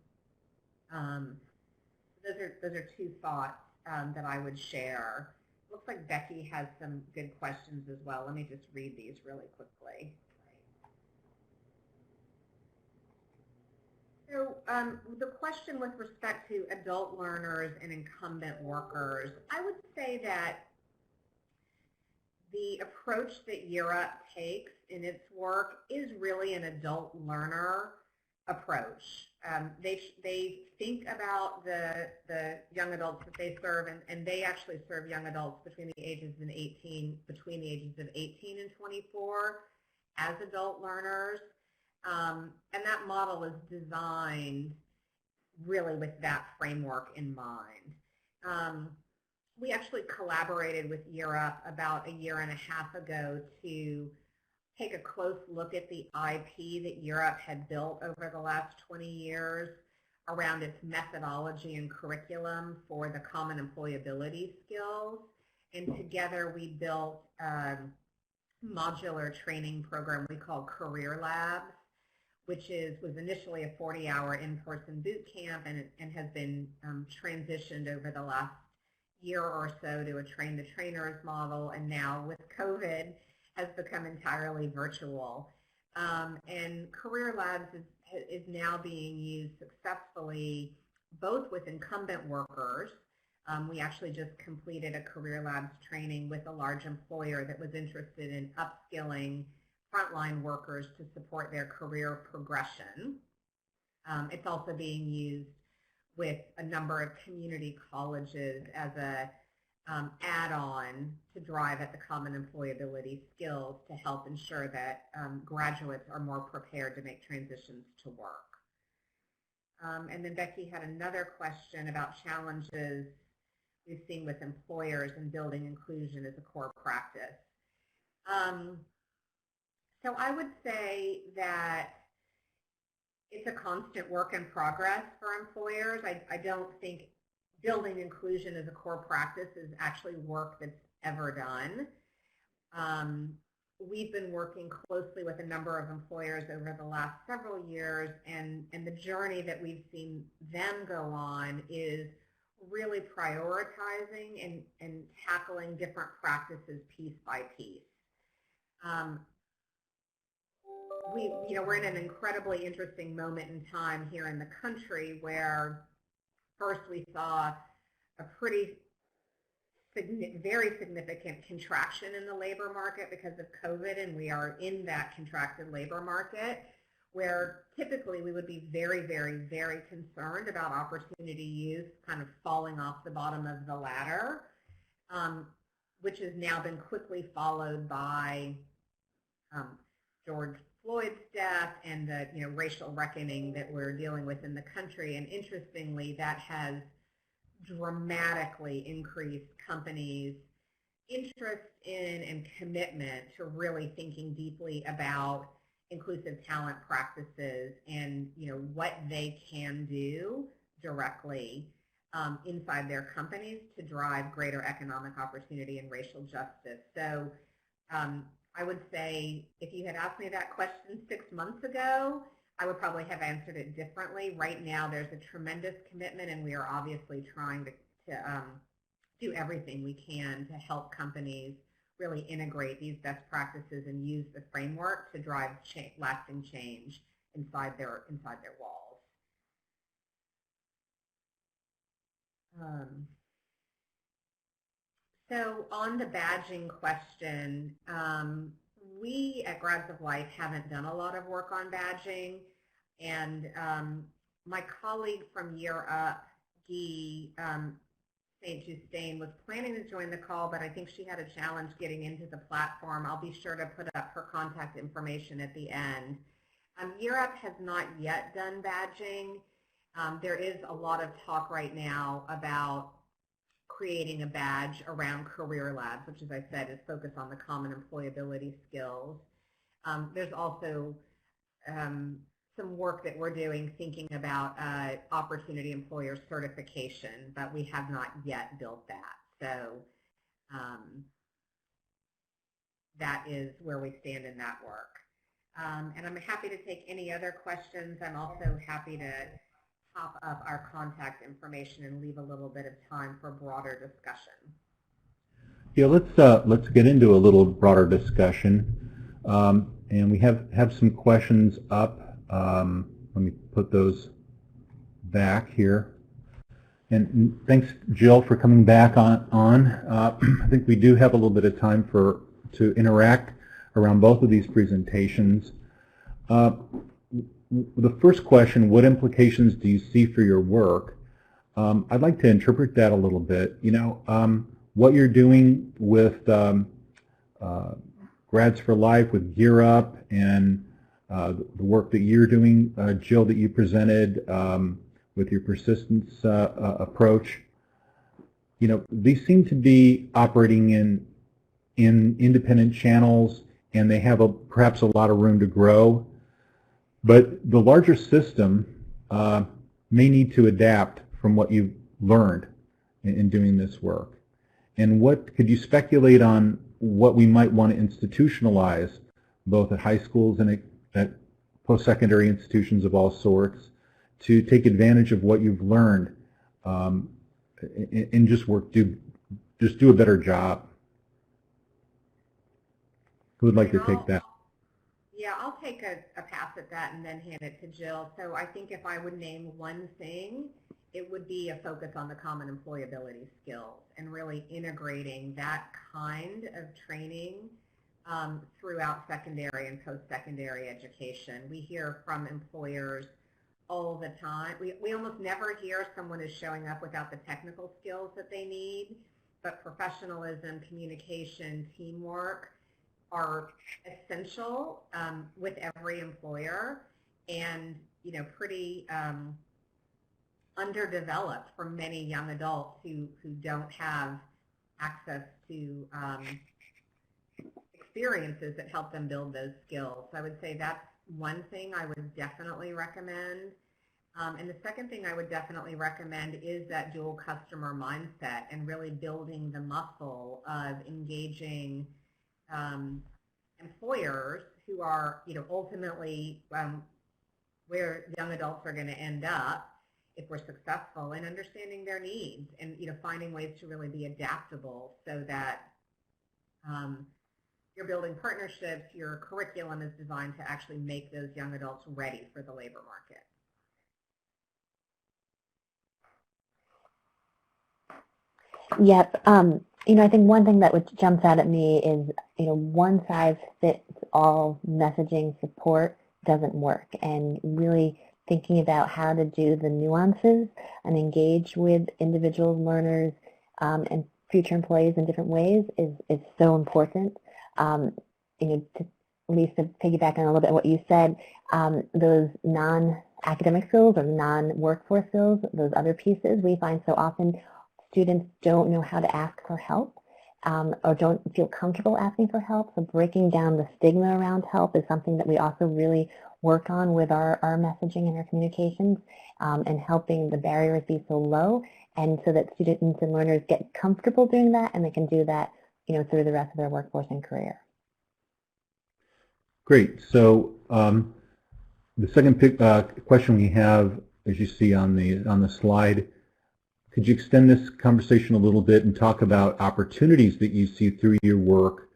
Those are two thoughts that I would share. Looks like Becky has some good questions as well. Let me just read these really quickly. So the question with respect to adult learners and incumbent workers, I would say that the approach that YearUp takes in its work is really an adult learner approach. They think about the young adults that they serve, and they actually serve young adults between the ages of 18 and 24 as adult learners. And that model is designed really with that framework in mind. We actually collaborated with YearUp about a year and a half ago to take a close look at the IP that YearUp had built over the last 20 years around its methodology and curriculum for the common employability skills. And together we built a modular training program we call Career Labs, which was initially a 40-hour in-person boot camp and has been transitioned over the last year or so to a train-the-trainers model, and now with COVID has become entirely virtual. And Career Labs is now being used successfully both with incumbent workers. We actually just completed a Career Labs training with a large employer that was interested in upskilling frontline workers to support their career progression. It's also being used with a number of community colleges as a add-on to drive at the common employability skills to help ensure that graduates are more prepared to make transitions to work. And then Becky had another question about challenges we've seen with employers in building inclusion as a core practice. So I would say that it's a constant work in progress for employers. I don't think building inclusion as a core practice is actually work that's ever done. We've been working closely with a number of employers over the last several years, and the journey that we've seen them go on is really prioritizing and tackling different practices piece by piece. We're in an incredibly interesting moment in time here in the country where first we saw a very significant contraction in the labor market because of COVID, and we are in that contracted labor market where typically we would be very, very, very concerned about opportunity use kind of falling off the bottom of the ladder, which has now been quickly followed by George Floyd's death and the racial reckoning that we're dealing with in the country. And interestingly, that has dramatically increased companies' interest in and commitment to really thinking deeply about inclusive talent practices and what they can do directly inside their companies to drive greater economic opportunity and racial justice. So I would say if you had asked me that question 6 months ago, I would probably have answered it differently. Right now there's a tremendous commitment, and we are obviously trying to do everything we can to help companies really integrate these best practices and use the framework to drive lasting change inside their walls. So on the badging question, we at Grads of Life haven't done a lot of work on badging, and my colleague from YearUp, Guy St. Justine, was planning to join the call, but I think she had a challenge getting into the platform. I'll be sure to put up her contact information at the end. YearUp has not yet done badging. There is a lot of talk right now about creating a badge around Career Labs, which, as I said, is focused on the common employability skills. There's also some work that we're doing thinking about opportunity employer certification, but we have not yet built that. So that is where we stand in that work. And I'm happy to take any other questions. I'm also happy to top up our contact information and leave a little bit of time for broader discussion. Yeah, let's get into a little broader discussion, and we have some questions up. Let me put those back here. And thanks, Jill, for coming back on. I think we do have a little bit of time to interact around both of these presentations. The first question, what implications do you see for your work? I'd like to interpret that a little bit. You know, what you're doing with Grads for Life, with YearUp, and the work that you're doing, Jill, that you presented with your persistence approach. You know, these seem to be operating in independent channels, and they have perhaps a lot of room to grow. But the larger system may need to adapt from what you've learned in doing this work. And what could you speculate on what we might want to institutionalize, both at high schools and at post-secondary institutions of all sorts, to take advantage of what you've learned and just do a better job? Who would like to take that? Yeah, I'll take a pass at that and then hand it to Jill. So I think if I would name one thing, it would be a focus on the common employability skills and really integrating that kind of training throughout secondary and post-secondary education. We hear from employers all the time. We almost never hear someone is showing up without the technical skills that they need, but professionalism, communication, teamwork are essential with every employer, and you know, pretty underdeveloped for many young adults who don't have access to experiences that help them build those skills. So I would say that's one thing I would definitely recommend. And the second thing I would definitely recommend is that dual customer mindset and really building the muscle of engaging employers who are, you know, ultimately where young adults are going to end up if we're successful, in understanding their needs and, you know, finding ways to really be adaptable so that you're building partnerships, your curriculum is designed to actually make those young adults ready for the labor market. Yep. You know, I think one thing that jumps out at me is, you know, one size fits all messaging support doesn't work, and really thinking about how to do the nuances and engage with individual learners and future employees in different ways is so important. You know, to Elise, to piggyback on a little bit what you said, those non-academic skills or non-workforce skills, those other pieces, we find so often students don't know how to ask for help or don't feel comfortable asking for help. So breaking down the stigma around help is something that we also really work on with our messaging and our communications, and helping the barriers be so low, and so that students and learners get comfortable doing that, and they can do that, you know, through the rest of their workforce and career. Great. So the second question we have, as you see on the slide, could you extend this conversation a little bit and talk about opportunities that you see through your work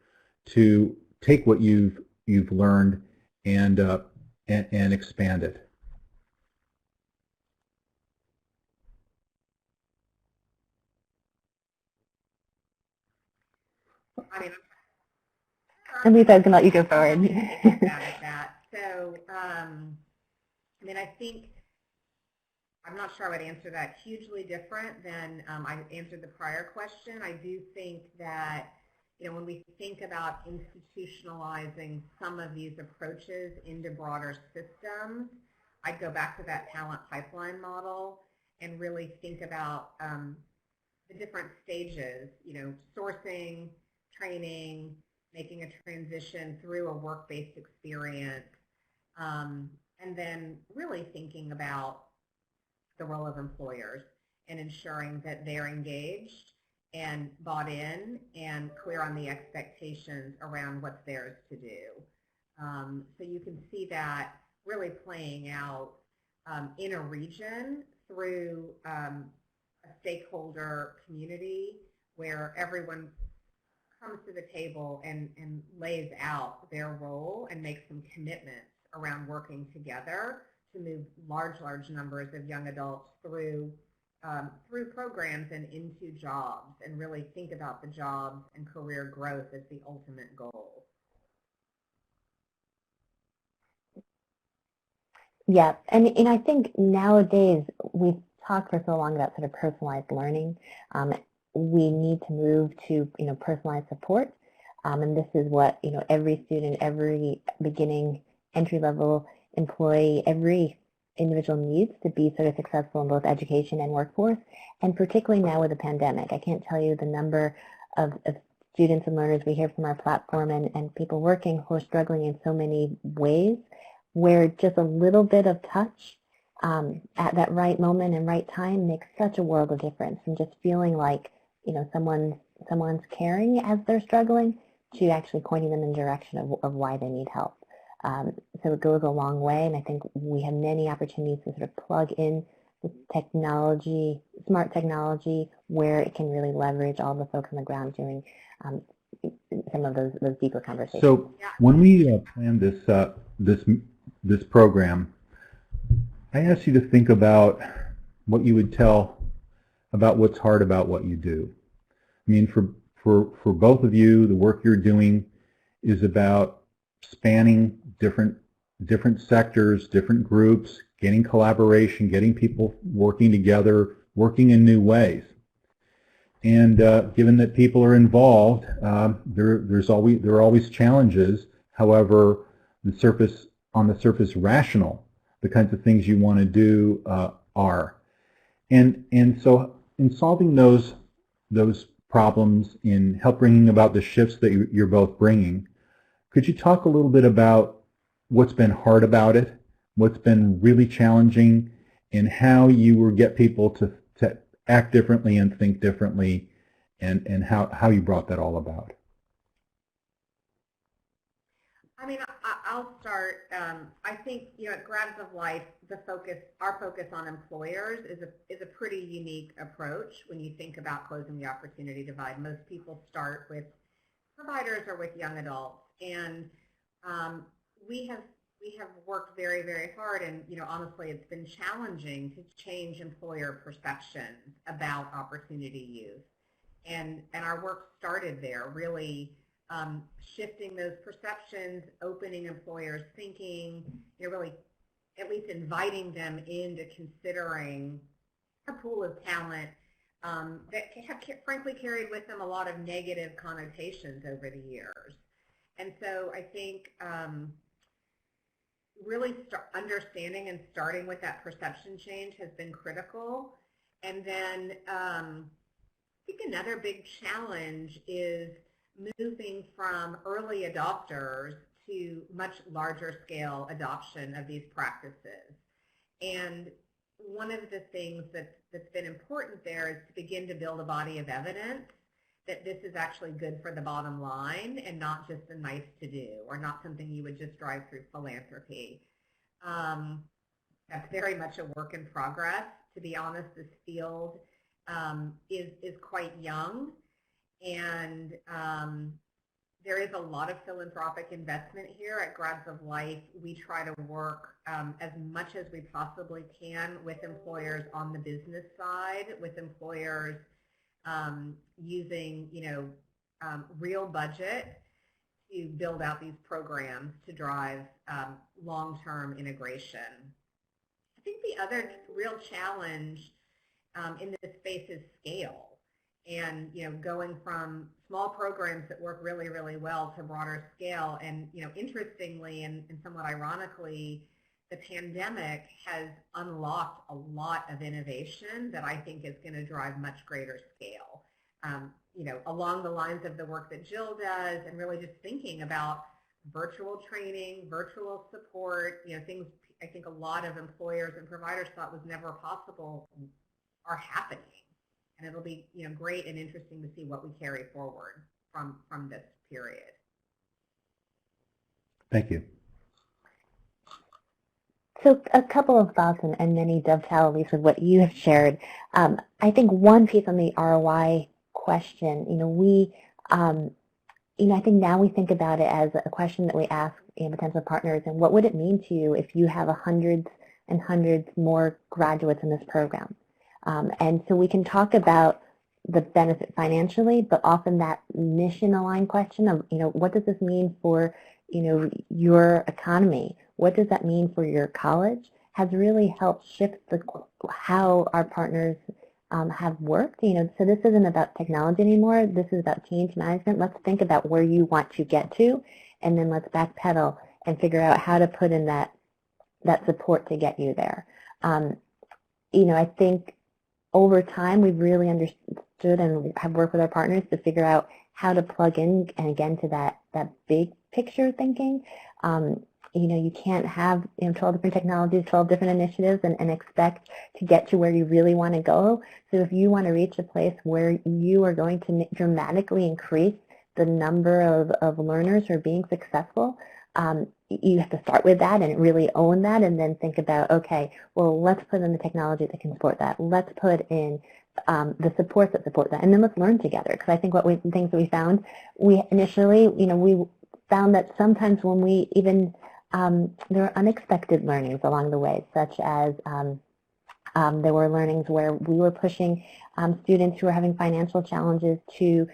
to take what you've learned and expand it? I mean, Elise, I was going to let you go forward. So, I mean, I think, I'm not sure I would answer that hugely different than I answered the prior question. I do think that, you know, when we think about institutionalizing some of these approaches into broader systems, I'd go back to that talent pipeline model and really think about the different stages, you know, sourcing, training, making a transition through a work-based experience, and then really thinking about the role of employers and ensuring that they're engaged and bought in and clear on the expectations around what's theirs to do. So you can see that really playing out in a region through a stakeholder community where everyone comes to the table and lays out their role and makes some commitments around working together to move large numbers of young adults through programs and into jobs, and really think about the jobs and career growth as the ultimate goal. Yeah, and I think nowadays we've talked for so long about sort of personalized learning. We need to move to personalized support, and this is what every student, every beginning entry-level employee, every individual needs to be sort of successful in both education and workforce, and particularly now with the pandemic. I can't tell you the number of students and learners we hear from our platform and people working who are struggling in so many ways, where just a little bit of touch at that right moment and right time makes such a world of difference, from just feeling like someone's caring as they're struggling to actually pointing them in the direction of why they need help. So it goes a long way, and I think we have many opportunities to sort of plug in the technology, smart technology, where it can really leverage all the folks on the ground doing some of those deeper conversations. So when we planned this program, I asked you to think about what you would tell about what's hard about what you do. I mean, for both of you, the work you're doing is about spanning different sectors, different groups, getting collaboration, getting people working together, working in new ways. And given that people are involved, there are always challenges. However, on the surface, rational, the kinds of things you want to do are. And so in solving those problems, in bringing about the shifts that you're both bringing, could you talk a little bit about what's been hard about it, what's been really challenging, and how you will get people to act differently and think differently, and how you brought that all about? I mean, I'll start. I think at Grads of Life, our focus on employers is a pretty unique approach when you think about closing the opportunity divide. Most people start with providers or with young adults, and we have worked very, very hard, and honestly, it's been challenging to change employer perceptions about opportunity use, and our work started there, really shifting those perceptions, opening employers' thinking, really at least inviting them into considering a pool of talent that have frankly carried with them a lot of negative connotations over the years. And so I think really understanding and starting with that perception change has been critical. And then I think another big challenge is moving from early adopters to much larger scale adoption of these practices. And one of the things that's been important there is to begin to build a body of evidence that this is actually good for the bottom line and not just a nice to do, or not something you would just drive through philanthropy. That's very much a work in progress. To be honest, this field is quite young, and there is a lot of philanthropic investment here at Grads of Life. We try to work as much as we possibly can with employers on the business side, with employers using real budget to build out these programs to drive long-term integration. I think the other real challenge in this space is scale. And going from small programs that work really, really well to broader scale. And interestingly and somewhat ironically, the pandemic has unlocked a lot of innovation that I think is going to drive much greater scale. Along the lines of the work that Jill does, and really just thinking about virtual training, virtual support, things I think a lot of employers and providers thought was never possible are happening. And it'll be great and interesting to see what we carry forward from this period. Thank you. So a couple of thoughts, and many dovetail, at least with what you have shared. I think one piece on the ROI question, I think now we think about it as a question that we ask potential partners, and what would it mean to you if you have hundreds and hundreds more graduates in this program? And so we can talk about the benefit financially, but often that mission-aligned question of, what does this mean for, your economy? What does that mean for your college? Has really helped shift how our partners have worked. So this isn't about technology anymore. This is about change management. Let's think about where you want to get to, and then let's backpedal and figure out how to put in that support to get you there. I think over time we've really understood and have worked with our partners to figure out how to plug in, and again, to that big picture thinking. You can't have 12 different technologies, 12 different initiatives, and expect to get to where you really want to go. So if you want to reach a place where you are going to dramatically increase the number of learners who are being successful, you have to start with that and really own that, and then think about, okay, well, let's put in the technology that can support that. Let's put in the supports that support that, and then let's learn together. Because I think things that we found, we initially, we found that sometimes when we even there were unexpected learnings along the way, such as there were learnings where we were pushing students who were having financial challenges to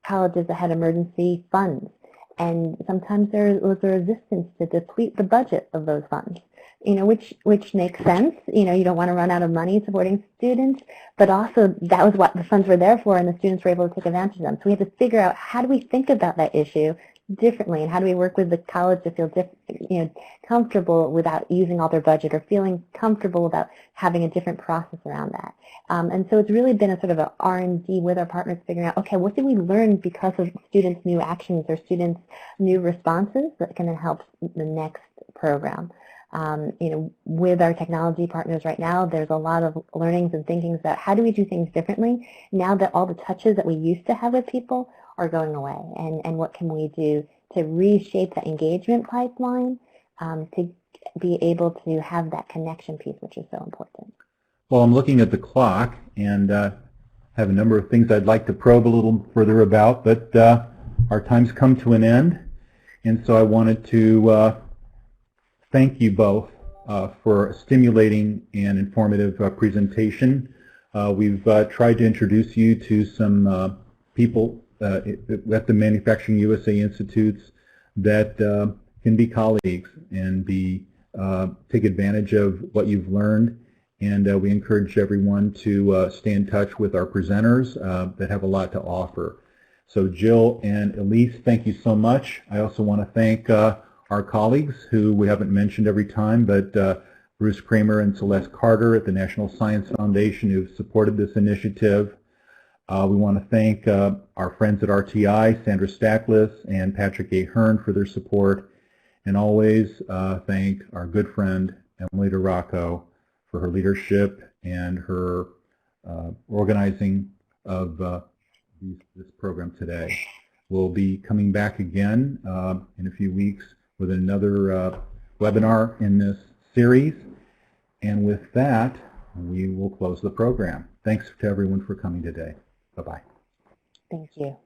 colleges that had emergency funds. And sometimes there was a resistance to deplete the budget of those funds, which makes sense. You don't want to run out of money supporting students, but also that was what the funds were there for, and the students were able to take advantage of them. So we had to figure out, how do we think about that issue differently, and how do we work with the college to feel comfortable without using all their budget, or feeling comfortable about having a different process around that. And so it's really been a sort of an R&D with our partners, figuring out, okay, what did we learn because of students' new actions or students' new responses that can then help the next program. With our technology partners right now, there's a lot of learnings and thinkings about how do we do things differently now that all the touches that we used to have with people are going away, and what can we do to reshape that engagement pipeline to be able to have that connection piece, which is so important. Well, I'm looking at the clock and have a number of things I'd like to probe a little further about, but our time's come to an end, and so I wanted to thank you both for a stimulating and informative presentation. We've tried to introduce you to some people at the Manufacturing USA Institutes that can be colleagues and take advantage of what you've learned. And we encourage everyone to stay in touch with our presenters that have a lot to offer. So Jill and Elise, thank you so much. I also want to thank our colleagues who we haven't mentioned every time, but Bruce Kramer and Celeste Carter at the National Science Foundation who've supported this initiative. We want to thank our friends at RTI, Sandra Stackless and Patrick A. Hearn, for their support, and always thank our good friend Emily DeRocco for her leadership and her organizing of this program today. We'll be coming back again in a few weeks with another webinar in this series, and with that, we will close the program. Thanks to everyone for coming today. Bye-bye. Thank you.